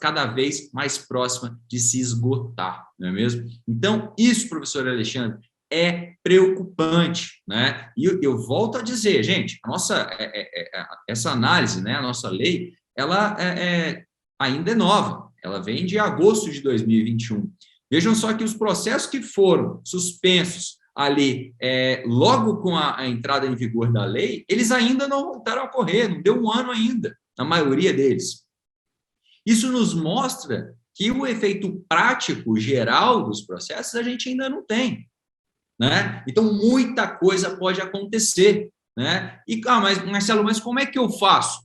cada vez mais próxima de se esgotar, não é mesmo? Então, isso, professor Alexandre, é preocupante, né? E eu volto a dizer, gente, essa análise, né, a nossa lei, ela ainda é nova, ela vem de agosto de 2021. Vejam só que os processos que foram suspensos ali, logo com a entrada em vigor da lei, eles ainda não voltaram a ocorrer, não deu um ano ainda, na maioria deles. Isso nos mostra que o efeito prático geral dos processos a gente ainda não tem, né? Então, muita coisa pode acontecer, né? E, mas, Marcelo, mas como é que eu faço?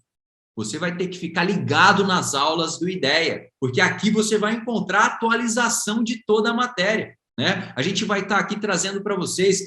Você vai ter que ficar ligado nas aulas do IDEA, porque aqui você vai encontrar atualização de toda a matéria, né? A gente vai estar aqui trazendo para vocês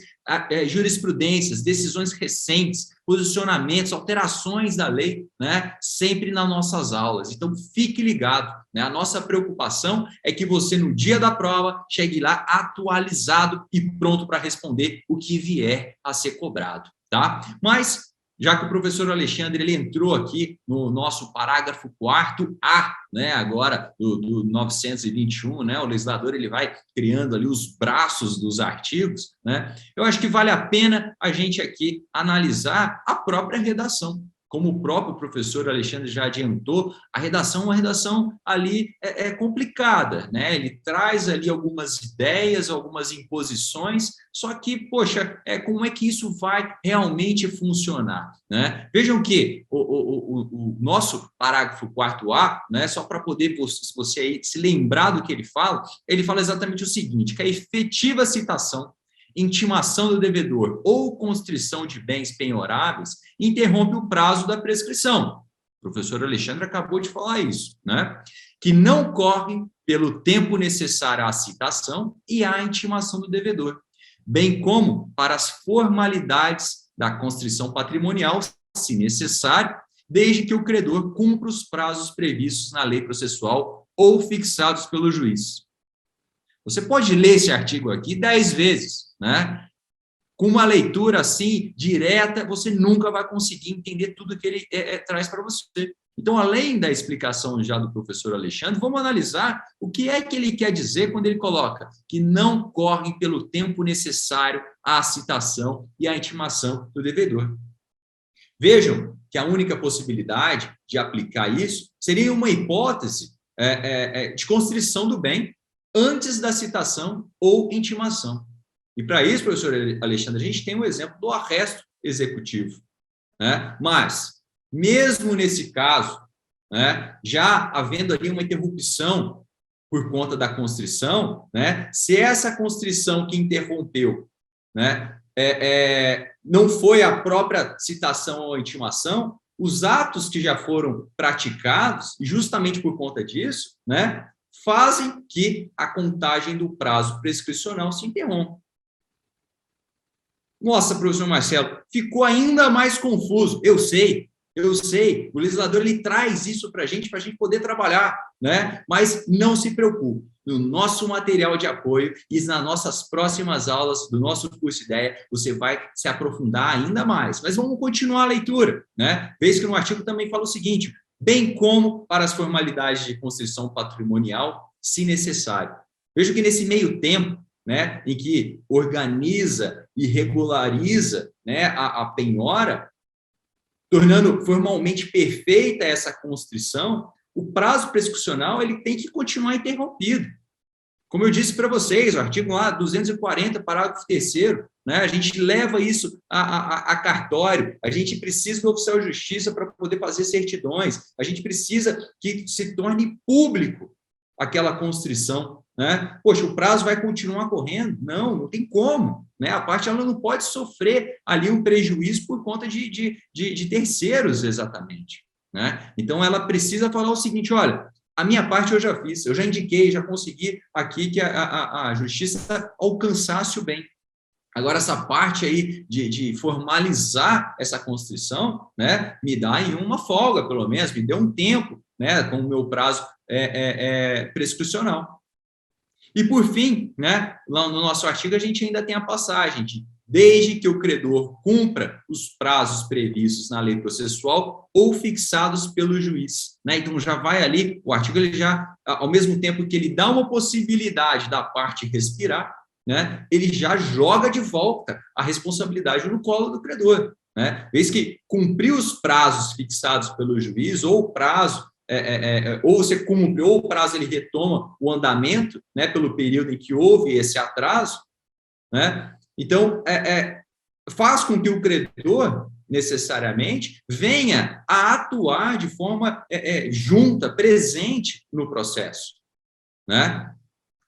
jurisprudências, decisões recentes, posicionamentos, alterações da lei, né? Sempre nas nossas aulas. Então, fique ligado, né? A nossa preocupação é que você, no dia da prova, chegue lá atualizado e pronto para responder o que vier a ser cobrado, tá? Mas, já que o professor Alexandre ele entrou aqui no nosso parágrafo 4A, né, agora do 921, né, o legislador ele vai criando ali os braços dos artigos, né, eu acho que vale a pena a gente aqui analisar a própria redação. Como o próprio professor Alexandre já adiantou, a redação é uma redação ali complicada, né? Ele traz ali algumas ideias, algumas imposições, só que, poxa, como é que isso vai realmente funcionar, né? Vejam que o nosso parágrafo 4A, né, só para poder você aí se lembrar do que ele fala exatamente o seguinte, que a efetiva citação, intimação do devedor ou constrição de bens penhoráveis interrompe o prazo da prescrição. O professor Alexandre acabou de falar isso, né? Que não corre pelo tempo necessário à citação e à intimação do devedor, bem como para as formalidades da constrição patrimonial, se necessário, desde que o credor cumpra os prazos previstos na lei processual ou fixados pelo juiz. Você pode ler esse artigo aqui 10 vezes, né? Com uma leitura assim, direta, você nunca vai conseguir entender tudo que ele traz para você. Então, além da explicação já do professor Alexandre, vamos analisar o que é que ele quer dizer quando ele coloca que não corre pelo tempo necessário à citação e à intimação do devedor. Vejam que a única possibilidade de aplicar isso seria uma hipótese de constrição do bem antes da citação ou intimação. E para isso, professor Alexandre, a gente tem um exemplo do arresto executivo, né? Mas, mesmo nesse caso, né, já havendo ali uma interrupção por conta da constrição, né, se essa constrição que interrompeu, né, não foi a própria citação ou intimação, os atos que já foram praticados, justamente por conta disso, né, fazem que a contagem do prazo prescricional se interrompa. Nossa, professor Marcelo, ficou ainda mais confuso. Eu sei. O legislador ele traz isso para a gente poder trabalhar, né? Mas não se preocupe. No nosso material de apoio e nas nossas próximas aulas do nosso curso IDEA, você vai se aprofundar ainda mais. Mas vamos continuar a leitura, né? Veja que no artigo também fala o seguinte, bem como para as formalidades de constrição patrimonial, se necessário. Veja que nesse meio tempo, né, em que organiza e regulariza, né, a penhora, tornando formalmente perfeita essa constrição, o prazo prescricional ele tem que continuar interrompido. Como eu disse para vocês, o artigo lá 240, parágrafo 3º, né, a gente leva isso a cartório, a gente precisa do oficial de justiça para poder fazer certidões, a gente precisa que se torne público aquela constrição né? Poxa, o prazo vai continuar correndo? Não tem como, né? A parte ela não pode sofrer ali um prejuízo por conta de terceiros, exatamente, né? Então, ela precisa falar o seguinte, olha, a minha parte eu já fiz, eu já indiquei, já consegui aqui que a justiça alcançasse o bem. Agora, essa parte aí de formalizar essa constrição, né, me dá aí uma folga, pelo menos, me dê um tempo, né, com o meu prazo prescricional. E, por fim, né, lá no nosso artigo, a gente ainda tem a passagem de desde que o credor cumpra os prazos previstos na lei processual ou fixados pelo juiz, né? Então, já vai ali, o artigo, ele já, ao mesmo tempo que ele dá uma possibilidade da parte respirar, né, ele já joga de volta a responsabilidade no colo do credor, né? Vez que cumpriu os prazos fixados pelo juiz ou o prazo ou você cumpre, ou o prazo ele retoma o andamento, né, pelo período em que houve esse atraso, né? Então, faz com que o credor, necessariamente, venha a atuar de forma junta, presente no processo, né?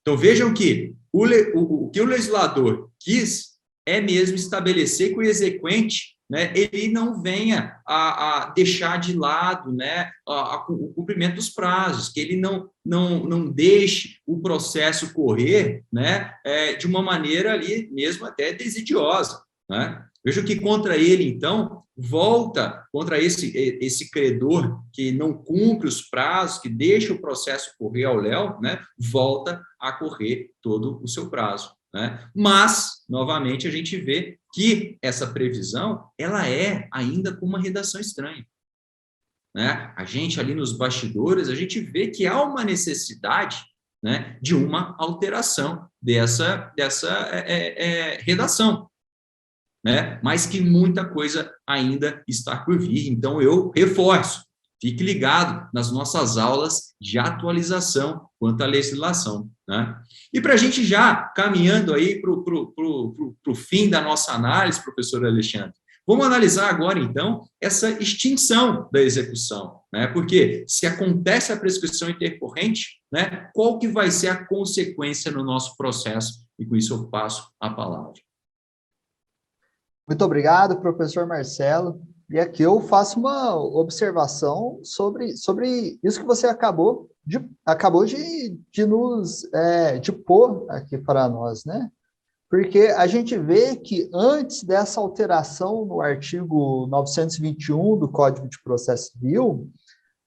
Então, vejam que o que o legislador quis é mesmo estabelecer que o exequente, né, ele não venha a deixar de lado, né, o cumprimento dos prazos, que ele não deixe o processo correr, né, de uma maneira ali mesmo até desidiosa, né? Veja que contra ele, então, volta contra esse credor que não cumpre os prazos, que deixa o processo correr ao léu, né, volta a correr todo o seu prazo, né? Mas, novamente, a gente vê que essa previsão, ela é ainda com uma redação estranha, né? A gente ali nos bastidores, a gente vê que há uma necessidade, né, de uma alteração dessa redação, né? Mas que muita coisa ainda está por vir. Então, eu reforço, fique ligado nas nossas aulas de atualização quanto à legislação, né? E para a gente já caminhando aí para o fim da nossa análise, professor Alexandre, vamos analisar agora, então, essa extinção da execução, né? Porque se acontece a prescrição intercorrente, né, qual que vai ser a consequência no nosso processo? E com isso eu passo a palavra. Muito obrigado, professor Marcelo. E aqui eu faço uma observação sobre isso que você acabou de nos de pôr aqui para nós, né? Porque a gente vê que antes dessa alteração no artigo 921 do Código de Processo Civil,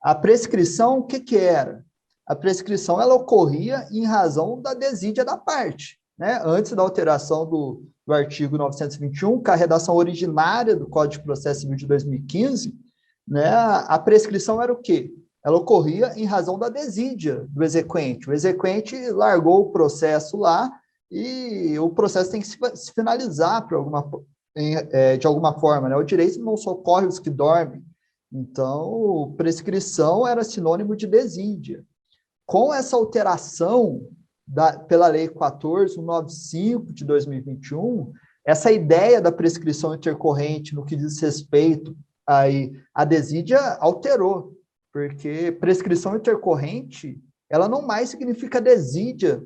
a prescrição, o que era? A prescrição, ela ocorria em razão da desídia da parte, né? Antes da alteração do artigo 921, com a redação originária do Código de Processo Civil de 2015, né, a prescrição era o quê? Ela ocorria em razão da desídia do exequente. O exequente largou o processo lá e o processo tem que se finalizar de alguma forma, né? O direito não socorre os que dormem. Então, prescrição era sinônimo de desídia. Com essa alteração pela Lei 14.195 de 2021, essa ideia da prescrição intercorrente no que diz respeito à desídia alterou, porque prescrição intercorrente, ela não mais significa desídia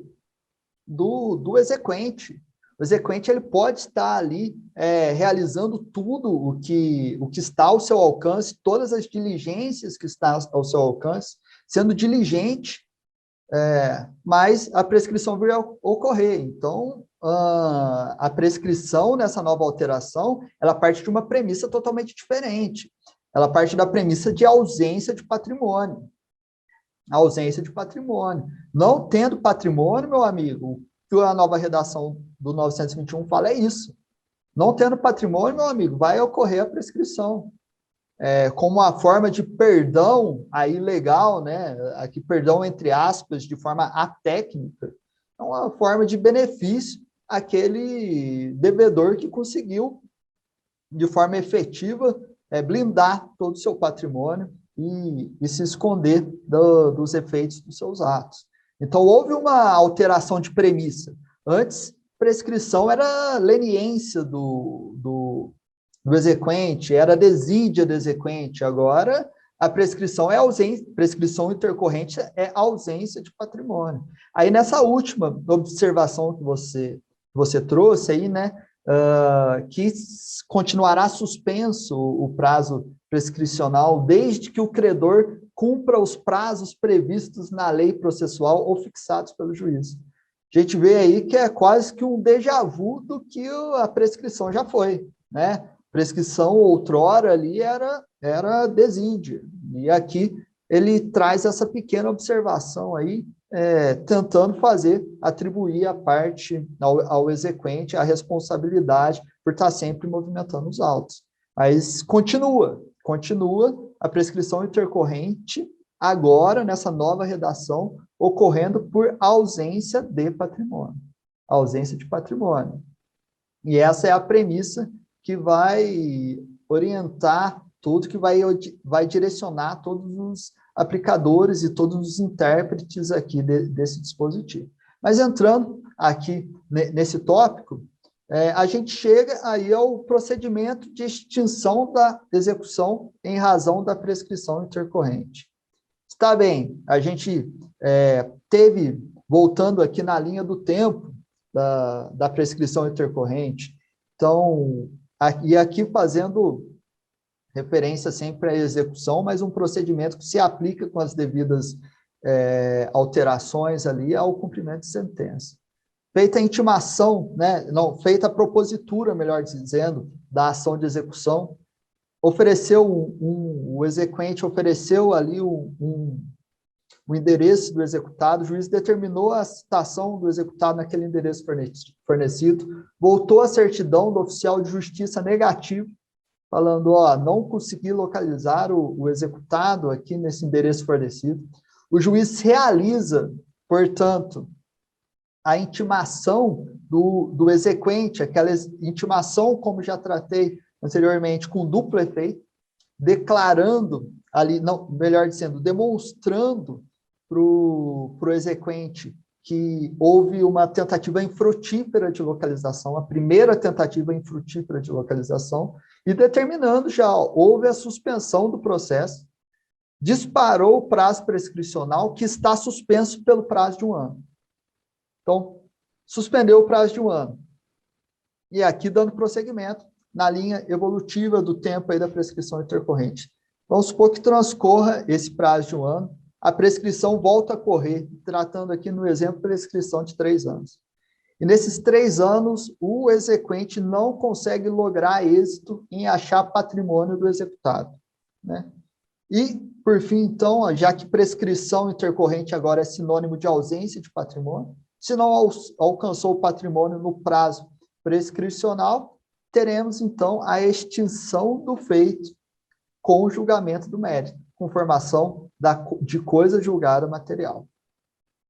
do exequente. O exequente, ele pode estar ali realizando tudo o que está ao seu alcance, todas as diligências que estão ao seu alcance, sendo diligente, mas a prescrição viria a ocorrer. Então, a prescrição nessa nova alteração, ela parte de uma premissa totalmente diferente. Ela parte da premissa de ausência de patrimônio. A ausência de patrimônio. Não tendo patrimônio, meu amigo, o que a nova redação do 921 fala é isso. Não tendo patrimônio, meu amigo, vai ocorrer a prescrição. Como uma forma de perdão aí legal, né? Aqui perdão entre aspas, de forma atécnica, é uma forma de benefício àquele devedor que conseguiu, de forma efetiva, blindar todo o seu patrimônio e se esconder dos efeitos dos seus atos. Então, houve uma alteração de premissa. Antes, prescrição era leniência do exequente, era desídia do exequente. Agora, a prescrição é ausência, prescrição intercorrente é ausência de patrimônio. Aí, nessa última observação que você trouxe aí, né, que continuará suspenso o prazo prescricional desde que o credor cumpra os prazos previstos na lei processual ou fixados pelo juiz. A gente vê aí que é quase que um déjà vu do que a prescrição já foi, né? Prescrição outrora ali era desídia. E aqui ele traz essa pequena observação aí, tentando atribuir a parte ao exequente a responsabilidade por estar sempre movimentando os autos. Mas continua a prescrição intercorrente agora, nessa nova redação, ocorrendo por ausência de patrimônio. Ausência de patrimônio. E essa é a premissa que vai orientar tudo, que vai direcionar todos os aplicadores e todos os intérpretes aqui desse dispositivo. Mas entrando aqui nesse tópico, a gente chega aí ao procedimento de extinção da execução em razão da prescrição intercorrente. Está bem, a gente teve, voltando aqui na linha do tempo da prescrição intercorrente, então, e aqui fazendo referência sempre à execução, mas um procedimento que se aplica com as devidas alterações ali ao cumprimento de sentença. Feita a intimação, né, não, feita a propositura, melhor dizendo, da ação de execução, o exequente ofereceu ali o endereço do executado, o juiz determinou a citação do executado naquele endereço fornecido, voltou a certidão do oficial de justiça negativo, falando, não consegui localizar o executado aqui nesse endereço fornecido. O juiz realiza, portanto, a intimação do exequente, aquela intimação, como já tratei anteriormente, com duplo efeito, declarando ali, não, melhor dizendo, demonstrando para o exequente que houve uma tentativa infrutífera de localização, a primeira tentativa infrutífera de localização, e determinando já, houve a suspensão do processo, disparou o prazo prescricional que está suspenso pelo prazo de 1 ano. Então, suspendeu o prazo de 1 ano. E aqui dando prosseguimento na linha evolutiva do tempo aí da prescrição intercorrente. Vamos supor que transcorra esse prazo de 1 ano, a prescrição volta a correr, tratando aqui no exemplo prescrição de 3 anos. E nesses 3 anos, o exequente não consegue lograr êxito em achar patrimônio do executado, né? E, por fim, então, já que prescrição intercorrente agora é sinônimo de ausência de patrimônio, se não alcançou o patrimônio no prazo prescricional, teremos, então, a extinção do feito com o julgamento do mérito, com formação de coisa julgada material.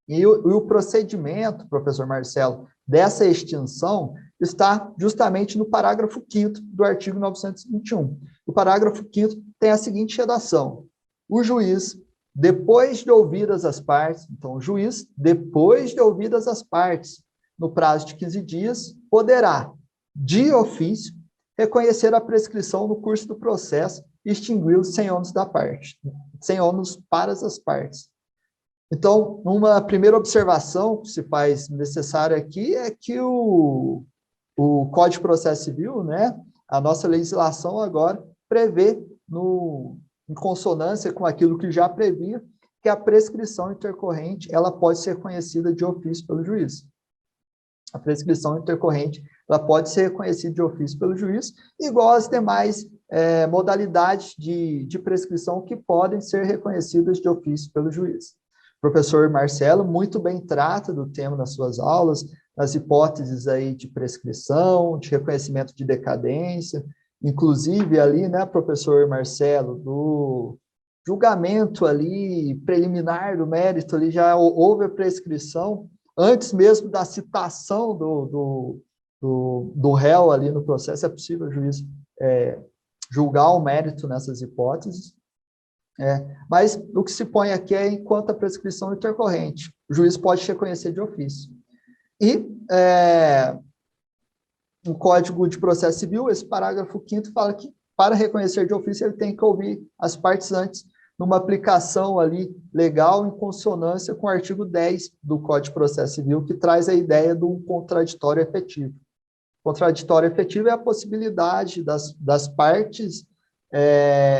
E o procedimento, professor Marcelo, dessa extinção está justamente no parágrafo 5º do artigo 921. O parágrafo 5º tem a seguinte redação: o juiz, depois de ouvidas as partes, então o juiz, depois de ouvidas as partes, no prazo de 15 dias, poderá, de ofício, reconhecer a prescrição no curso do processo e extingui-lo sem ônus da parte, sem ônus para as partes. Então, uma primeira observação que se faz necessária aqui é que o Código de Processo Civil, né, a nossa legislação agora prevê, em consonância com aquilo que já previa, que a prescrição intercorrente ela pode ser reconhecida de ofício pelo juiz. A prescrição intercorrente ela pode ser reconhecida de ofício pelo juiz, igual às demais modalidades de prescrição que podem ser reconhecidas de ofício pelo juiz. O professor Marcelo muito bem trata do tema nas suas aulas, nas hipóteses aí de prescrição, de reconhecimento de decadência, inclusive ali, né, professor Marcelo, do julgamento ali preliminar do mérito, ali já houve a prescrição, antes mesmo da citação do réu ali no processo, é possível o juiz julgar o mérito nessas hipóteses. Mas o que se põe aqui é enquanto a prescrição intercorrente. O juiz pode reconhecer de ofício. E no Código de Processo Civil, esse parágrafo 5º fala que para reconhecer de ofício ele tem que ouvir as partes antes, numa aplicação ali legal em consonância com o artigo 10 do Código de Processo Civil, que traz a ideia do contraditório efetivo. Contraditório efetivo é a possibilidade das partes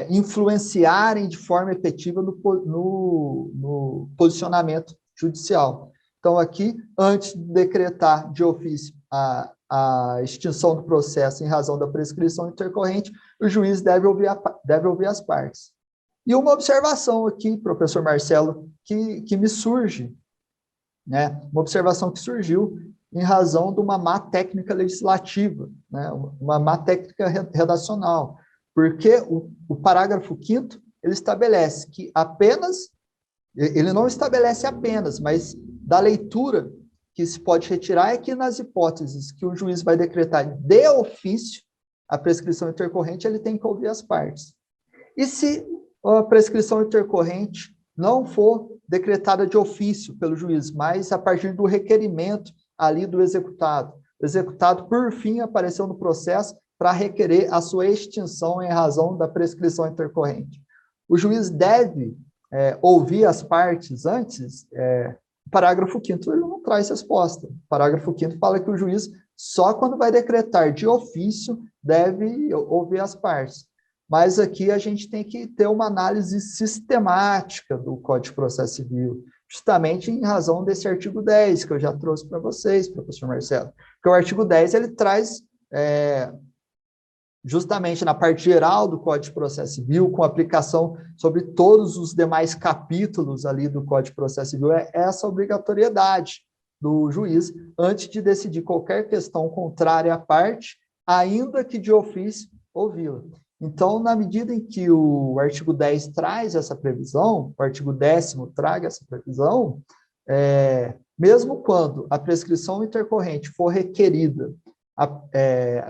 influenciarem de forma efetiva no posicionamento judicial. Então, aqui, antes de decretar de ofício a extinção do processo em razão da prescrição intercorrente, o juiz deve ouvir as partes. E uma observação aqui, professor Marcelo, que me surge, né? Uma observação que surgiu em razão de uma má técnica legislativa, né? Uma má técnica redacional, porque o parágrafo 5º, ele estabelece que ele não estabelece apenas, mas da leitura que se pode retirar é que nas hipóteses que o juiz vai decretar de ofício a prescrição intercorrente, ele tem que ouvir as partes. E se a prescrição intercorrente não for decretada de ofício pelo juiz, mas a partir do requerimento ali do executado. O executado, por fim, apareceu no processo para requerer a sua extinção em razão da prescrição intercorrente. O juiz deve ouvir as partes antes. O parágrafo 5º ele não traz resposta. O parágrafo 5º fala que o juiz, só quando vai decretar de ofício, deve ouvir as partes. Mas aqui a gente tem que ter uma análise sistemática do Código de Processo Civil, justamente em razão desse artigo 10, que eu já trouxe para vocês, professor Marcelo. Porque o artigo 10, ele traz, justamente na parte geral do Código de Processo Civil, com aplicação sobre todos os demais capítulos ali do Código de Processo Civil, essa obrigatoriedade do juiz, antes de decidir qualquer questão contrária à parte, ainda que de ofício, ouvi-la. Então, na medida em que o artigo 10 traz essa previsão, o artigo 10º traga essa previsão, mesmo quando a prescrição intercorrente for requerida,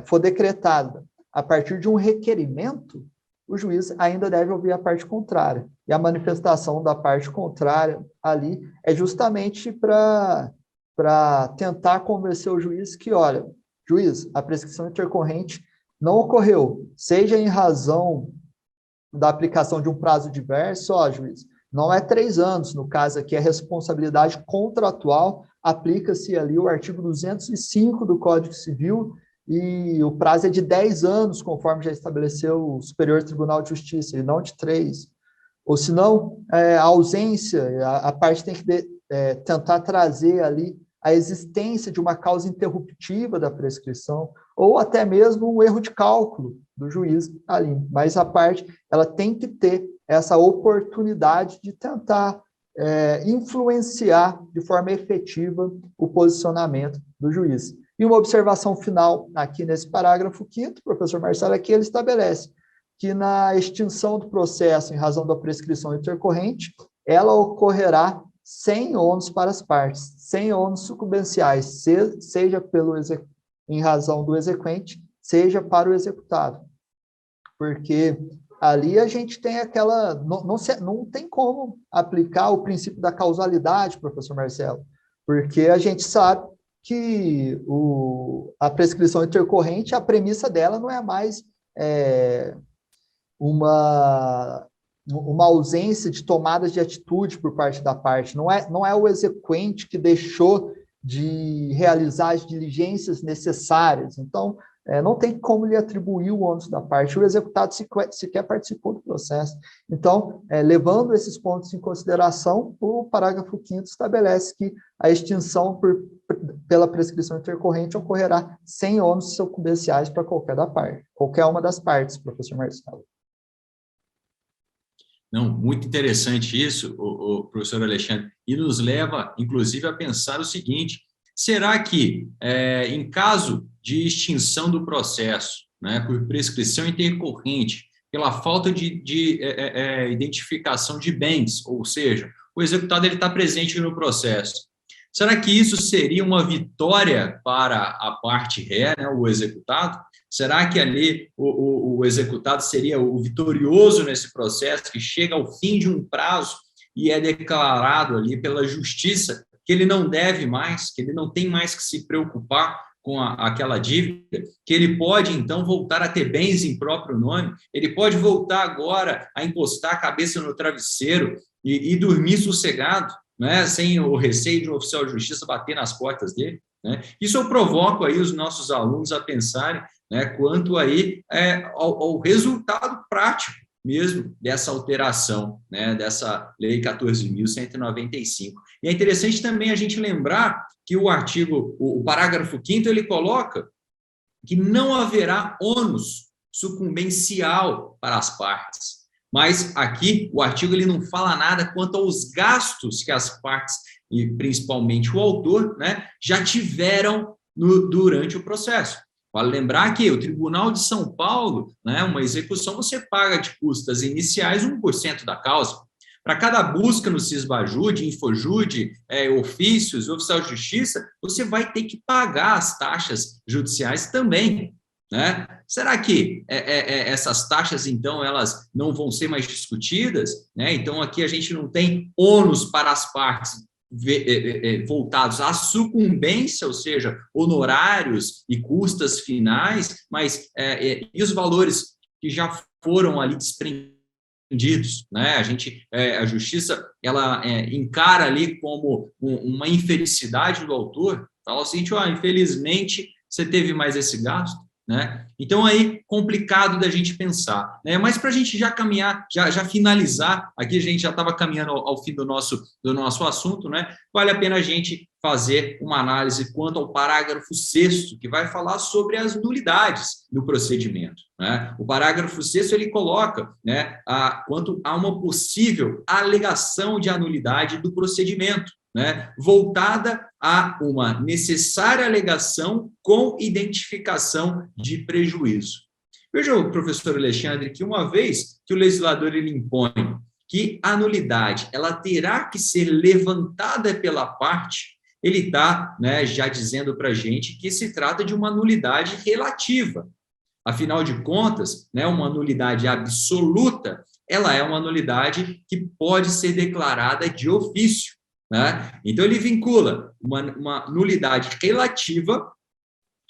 for decretada a partir de um requerimento, o juiz ainda deve ouvir a parte contrária. E a manifestação da parte contrária ali é justamente para tentar convencer o juiz que, olha, juiz, a prescrição intercorrente não ocorreu, seja em razão da aplicação de um prazo diverso, juiz, não é 3 anos, no caso aqui, a responsabilidade contratual, aplica-se ali o artigo 205 do Código Civil, e o prazo é de 10 anos, conforme já estabeleceu o Superior Tribunal de Justiça, e não de 3. Ou se não, a ausência, a parte tem que tentar trazer ali a existência de uma causa interruptiva da prescrição, ou até mesmo um erro de cálculo do juiz ali. Mas a parte, ela tem que ter essa oportunidade de tentar influenciar de forma efetiva o posicionamento do juiz. E uma observação final aqui nesse parágrafo 5º, professor Marcelo, aqui ele estabelece que na extinção do processo em razão da prescrição intercorrente, ela ocorrerá sem ônus para as partes, sem ônus sucumbenciais, seja em razão do exequente, seja para o executado. Porque ali a gente tem aquela... Não tem como aplicar o princípio da causalidade, professor Marcelo, porque a gente sabe que a prescrição intercorrente, a premissa dela não é mais uma ausência de tomadas de atitude por parte da parte, não é o exequente que deixou de realizar as diligências necessárias. Então, não tem como lhe atribuir o ônus da parte, o executado sequer participou do processo. Então, levando esses pontos em consideração, o parágrafo 5º estabelece que a extinção pela prescrição intercorrente ocorrerá sem ônus sucumbenciais para qualquer uma das partes, professor Marcelo. Não, muito interessante isso, o professor Alexandre, e nos leva, inclusive, a pensar o seguinte: será que, em caso de extinção do processo, né, por prescrição intercorrente, pela falta de identificação de bens, ou seja, o executado está presente no processo, será que isso seria uma vitória para a parte ré, né, o executado? Será que ali o executado seria o vitorioso nesse processo, que chega ao fim de um prazo e é declarado ali pela justiça que ele não deve mais, que ele não tem mais que se preocupar com aquela dívida, que ele pode, então, voltar a ter bens em próprio nome, ele pode voltar agora a encostar a cabeça no travesseiro e dormir sossegado, né, sem o receio de um oficial de justiça bater nas portas dele, né? Isso eu provoco aí os nossos alunos a pensarem, né, quanto aí ao resultado prático mesmo dessa alteração, né, dessa Lei 14.195. E é interessante também a gente lembrar que o parágrafo 5º, ele coloca que não haverá ônus sucumbencial para as partes. Mas aqui o artigo ele não fala nada quanto aos gastos que as partes, e principalmente o autor, né, já tiveram durante o processo. Vale lembrar que o Tribunal de São Paulo, né, uma execução, você paga de custas iniciais 1% da causa. Para cada busca no Sisbajude, Infojude, ofícios, oficial de justiça, você vai ter que pagar as taxas judiciais também, né? Será que essas taxas, então, elas não vão ser mais discutidas, né? Então, aqui a gente não tem ônus para as partes voltados à sucumbência, ou seja, honorários e custas finais, mas e os valores que já foram ali desprendidos, né? A justiça, ela encara ali como uma infelicidade do autor, fala o seguinte: infelizmente você teve mais esse gasto, né? Então, aí, complicado da gente pensar, né? Mas para a gente já caminhar, já finalizar, aqui a gente já estava caminhando ao fim do nosso assunto, né? Vale a pena a gente fazer uma análise quanto ao parágrafo 6º, que vai falar sobre as nulidades do procedimento, né? O parágrafo 6º, ele coloca, né, quanto a uma possível alegação de anulidade do procedimento, né, voltada a uma necessária alegação com identificação de prejuízo. Veja, professor Alexandre, que uma vez que o legislador ele impõe que a nulidade ela terá que ser levantada pela parte, ele está, né, já dizendo para a gente que se trata de uma nulidade relativa. Afinal de contas, né, uma nulidade absoluta, ela é uma nulidade que pode ser declarada de ofício, né? Então, ele vincula uma nulidade relativa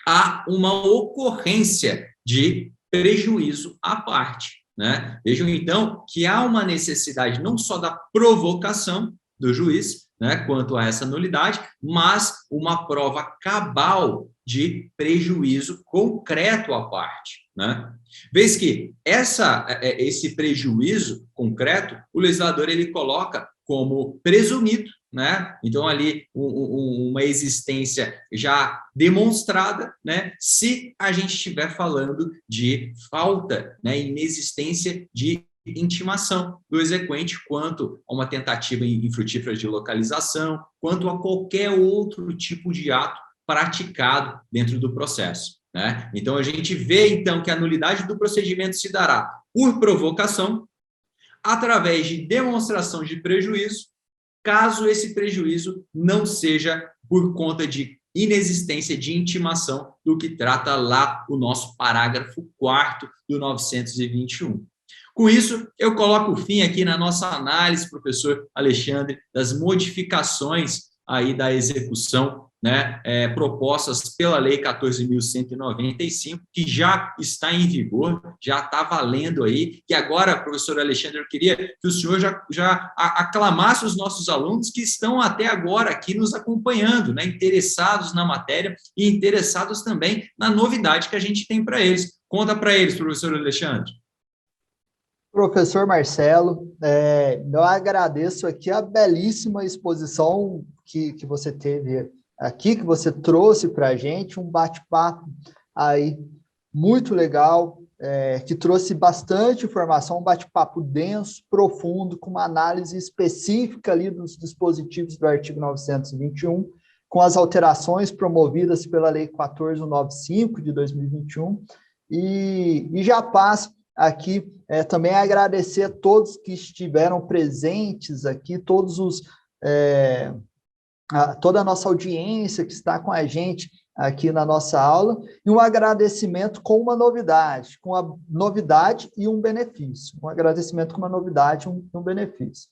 a uma ocorrência de prejuízo à parte, né? Vejam, então, que há uma necessidade não só da provocação do juiz, né, quanto a essa nulidade, mas uma prova cabal de prejuízo concreto à parte, né? Vez que esse prejuízo concreto, o legislador ele coloca como presumido, né? Então, ali, uma existência já demonstrada, né? Se a gente estiver falando de falta, né? Inexistência de intimação do exequente quanto a uma tentativa infrutífera de localização, quanto a qualquer outro tipo de ato praticado dentro do processo, né? Então, a gente vê, então, que a nulidade do procedimento se dará por provocação, através de demonstração de prejuízo, caso esse prejuízo não seja por conta de inexistência de intimação, do que trata lá o nosso parágrafo 4º do 921. Com isso, eu coloco o fim aqui na nossa análise, professor Alexandre, das modificações aí da execução, né, propostas pela Lei 14.195, que já está em vigor, já está valendo aí, que agora, professor Alexandre, eu queria que o senhor já aclamasse os nossos alunos que estão até agora aqui nos acompanhando, né, interessados na matéria e interessados também na novidade que a gente tem para eles. Conta para eles, professor Alexandre. Professor Marcelo, eu agradeço aqui a belíssima exposição que você teve aqui, que você trouxe para a gente, um bate-papo aí muito legal, que trouxe bastante informação, um bate-papo denso, profundo, com uma análise específica ali dos dispositivos do artigo 921, com as alterações promovidas pela Lei 14.195 de 2021, e já passo aqui também agradecer a todos que estiveram presentes aqui, toda a nossa audiência que está com a gente aqui na nossa aula, e um agradecimento com uma novidade e um benefício. Um agradecimento com uma novidade e um benefício.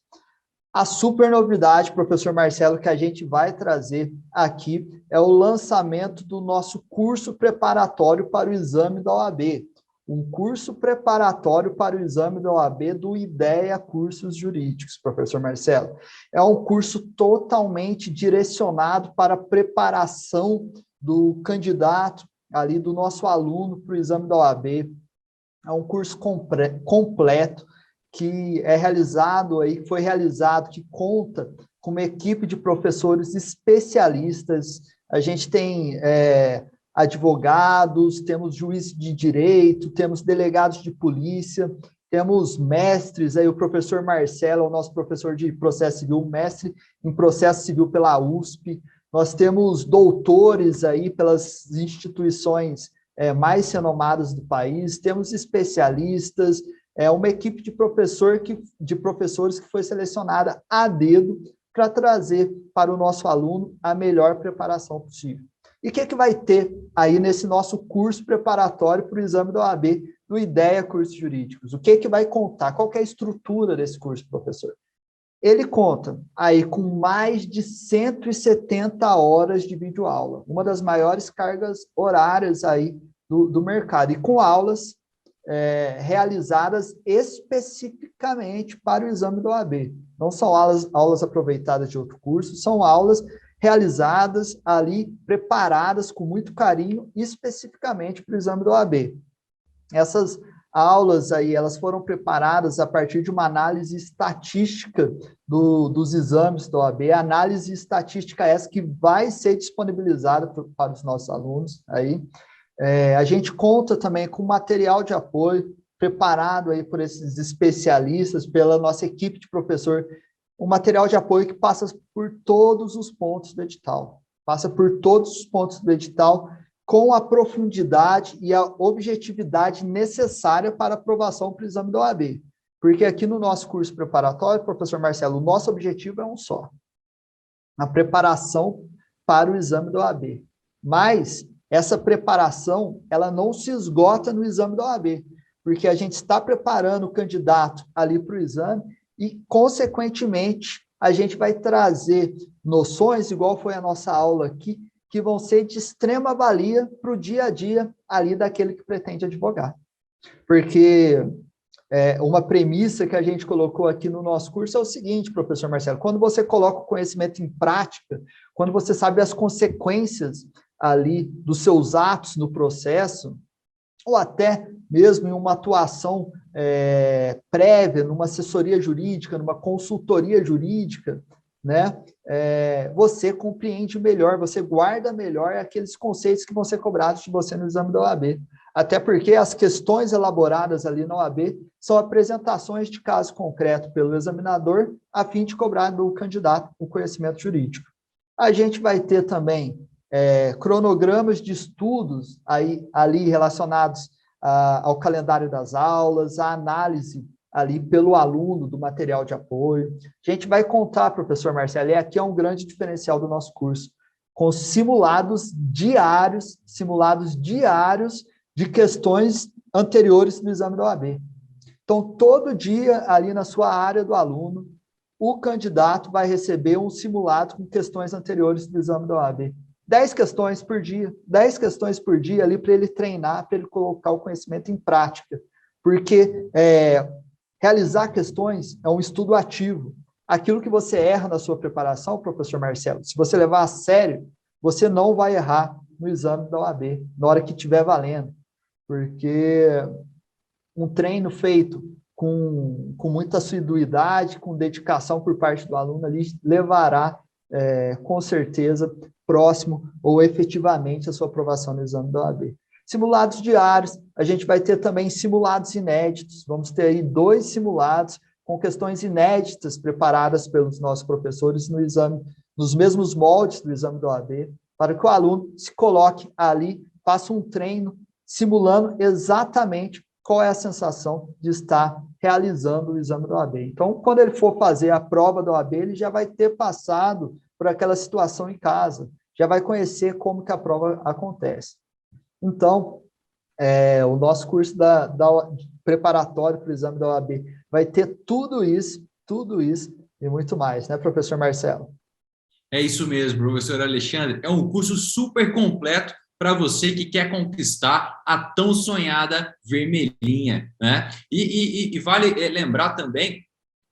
A super novidade, professor Marcelo, que a gente vai trazer aqui é o lançamento do nosso curso preparatório para o exame da OAB. Um curso preparatório para o exame da OAB do IDEA Cursos Jurídicos, professor Marcelo. É um curso totalmente direcionado para a preparação do candidato, ali do nosso aluno para o exame da OAB. É um curso completo, que é realizado aí, foi realizado, que conta com uma equipe de professores especialistas. A gente tem advogados, temos juízes de direito, temos delegados de polícia, temos mestres, aí o professor Marcelo, o nosso professor de processo civil, mestre em processo civil pela USP. Nós temos doutores aí pelas instituições mais renomadas do país, temos especialistas, uma equipe de professores que foi selecionada a dedo para trazer para o nosso aluno a melhor preparação possível. E o que vai ter aí nesse nosso curso preparatório para o exame da OAB do IDEA Cursos Jurídicos? O que vai contar? Qual que é a estrutura desse curso, professor? Ele conta aí com mais de 170 horas de videoaula, uma das maiores cargas horárias aí do mercado, e com aulas realizadas especificamente para o exame da OAB. Não são aulas aproveitadas de outro curso, são aulas realizadas ali, preparadas com muito carinho, especificamente para o exame da OAB. Essas aulas aí, elas foram preparadas a partir de uma análise estatística dos exames da OAB, análise estatística essa que vai ser disponibilizada para os nossos alunos aí. A gente conta também com material de apoio preparado aí por esses especialistas, pela nossa equipe de professor, um material de apoio que passa por todos os pontos do edital, com a profundidade e a objetividade necessária para aprovação para o exame da OAB. Porque aqui no nosso curso preparatório, professor Marcelo, o nosso objetivo é um só, a preparação para o exame da OAB. Mas essa preparação, ela não se esgota no exame da OAB, porque a gente está preparando o candidato ali para o exame e, consequentemente, a gente vai trazer noções, igual foi a nossa aula aqui, que vão ser de extrema valia para o dia a dia ali daquele que pretende advogar. Porque uma premissa que a gente colocou aqui no nosso curso é o seguinte, professor Marcelo, quando você coloca o conhecimento em prática, quando você sabe as consequências ali dos seus atos no processo, ou até mesmo em uma atuação prévia, numa assessoria jurídica, numa consultoria jurídica, né? Você compreende melhor, você guarda melhor aqueles conceitos que vão ser cobrados de você no exame da OAB. Até porque as questões elaboradas ali na OAB são apresentações de caso concreto pelo examinador, a fim de cobrar do candidato o conhecimento jurídico. A gente vai ter também cronogramas de estudos ali relacionados ao calendário das aulas, a análise ali pelo aluno do material de apoio. A gente vai contar, professor Marcelo, e aqui é um grande diferencial do nosso curso, com simulados diários de questões anteriores do exame da OAB. Então, todo dia, ali na sua área do aluno, o candidato vai receber um simulado com questões anteriores do exame da OAB. 10 questões por dia ali para ele treinar, para ele colocar o conhecimento em prática. Porque realizar questões é um estudo ativo. Aquilo que você erra na sua preparação, professor Marcelo, se você levar a sério, você não vai errar no exame da OAB, na hora que estiver valendo. Porque um treino feito com muita assiduidade, com dedicação por parte do aluno ali, levará, com certeza, próximo ou efetivamente a sua aprovação no exame da OAB. Simulados diários, a gente vai ter também simulados inéditos, vamos ter aí 2 simulados com questões inéditas preparadas pelos nossos professores no exame, nos mesmos moldes do exame da OAB, para que o aluno se coloque ali, faça um treino simulando exatamente qual é a sensação de estar realizando o exame da OAB. Então, quando ele for fazer a prova da OAB, ele já vai ter passado por aquela situação em casa, já vai conhecer como que a prova acontece. Então, o nosso curso preparatório para o exame da OAB vai ter tudo isso E muito mais, né, professor Marcelo? É isso mesmo, professor Alexandre. É um curso super completo para você que quer conquistar a tão sonhada vermelhinha, né? E vale lembrar também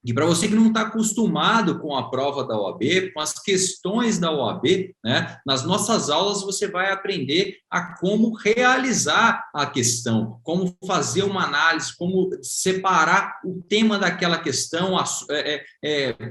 que para você que não está acostumado com a prova da OAB, com as questões da OAB, né, nas nossas aulas você vai aprender a como realizar a questão, como fazer uma análise, como separar o tema daquela questão,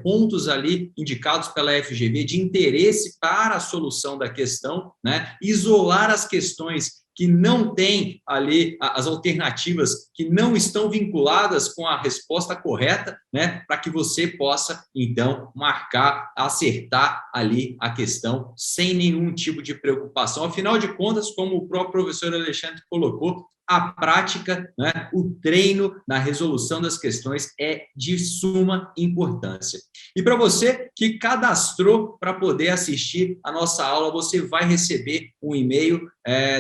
pontos ali indicados pela FGV de interesse para a solução da questão, né, isolar as questões que não tem ali as alternativas que não estão vinculadas com a resposta correta, né, para que você possa, então, marcar, acertar ali a questão sem nenhum tipo de preocupação. Afinal de contas, como o próprio professor Alexandre colocou, a prática, né, o treino na resolução das questões é de suma importância. E para você que cadastrou para poder assistir a nossa aula, você vai receber um e-mail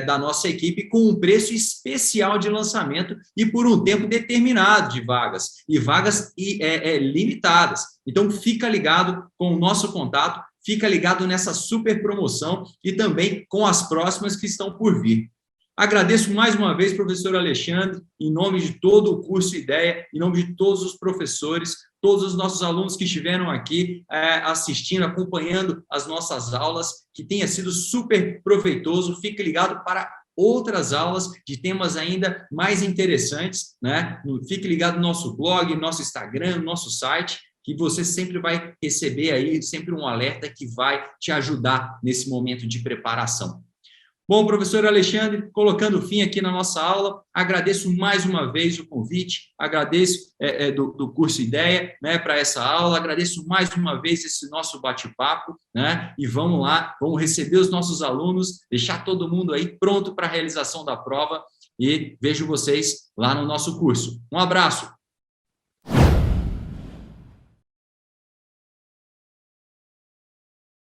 da nossa equipe com um preço especial de lançamento e por um tempo determinado de vagas, e vagas limitadas. Então, fica ligado com o nosso contato, fica ligado nessa super promoção e também com as próximas que estão por vir. Agradeço mais uma vez, professor Alexandre, em nome de todo o curso Ideia, em nome de todos os professores, todos os nossos alunos que estiveram aqui assistindo, acompanhando as nossas aulas, que tenha sido super proveitoso. Fique ligado para outras aulas de temas ainda mais interessantes, né? Fique ligado no nosso blog, no nosso Instagram, no nosso site, que você sempre vai receber aí sempre um alerta que vai te ajudar nesse momento de preparação. Bom, professor Alexandre, colocando fim aqui na nossa aula, agradeço mais uma vez o convite, agradeço do curso Ideia, né, para essa aula, agradeço mais uma vez esse nosso bate-papo, né, e vamos lá, vamos receber os nossos alunos, deixar todo mundo aí pronto para a realização da prova e vejo vocês lá no nosso curso. Um abraço!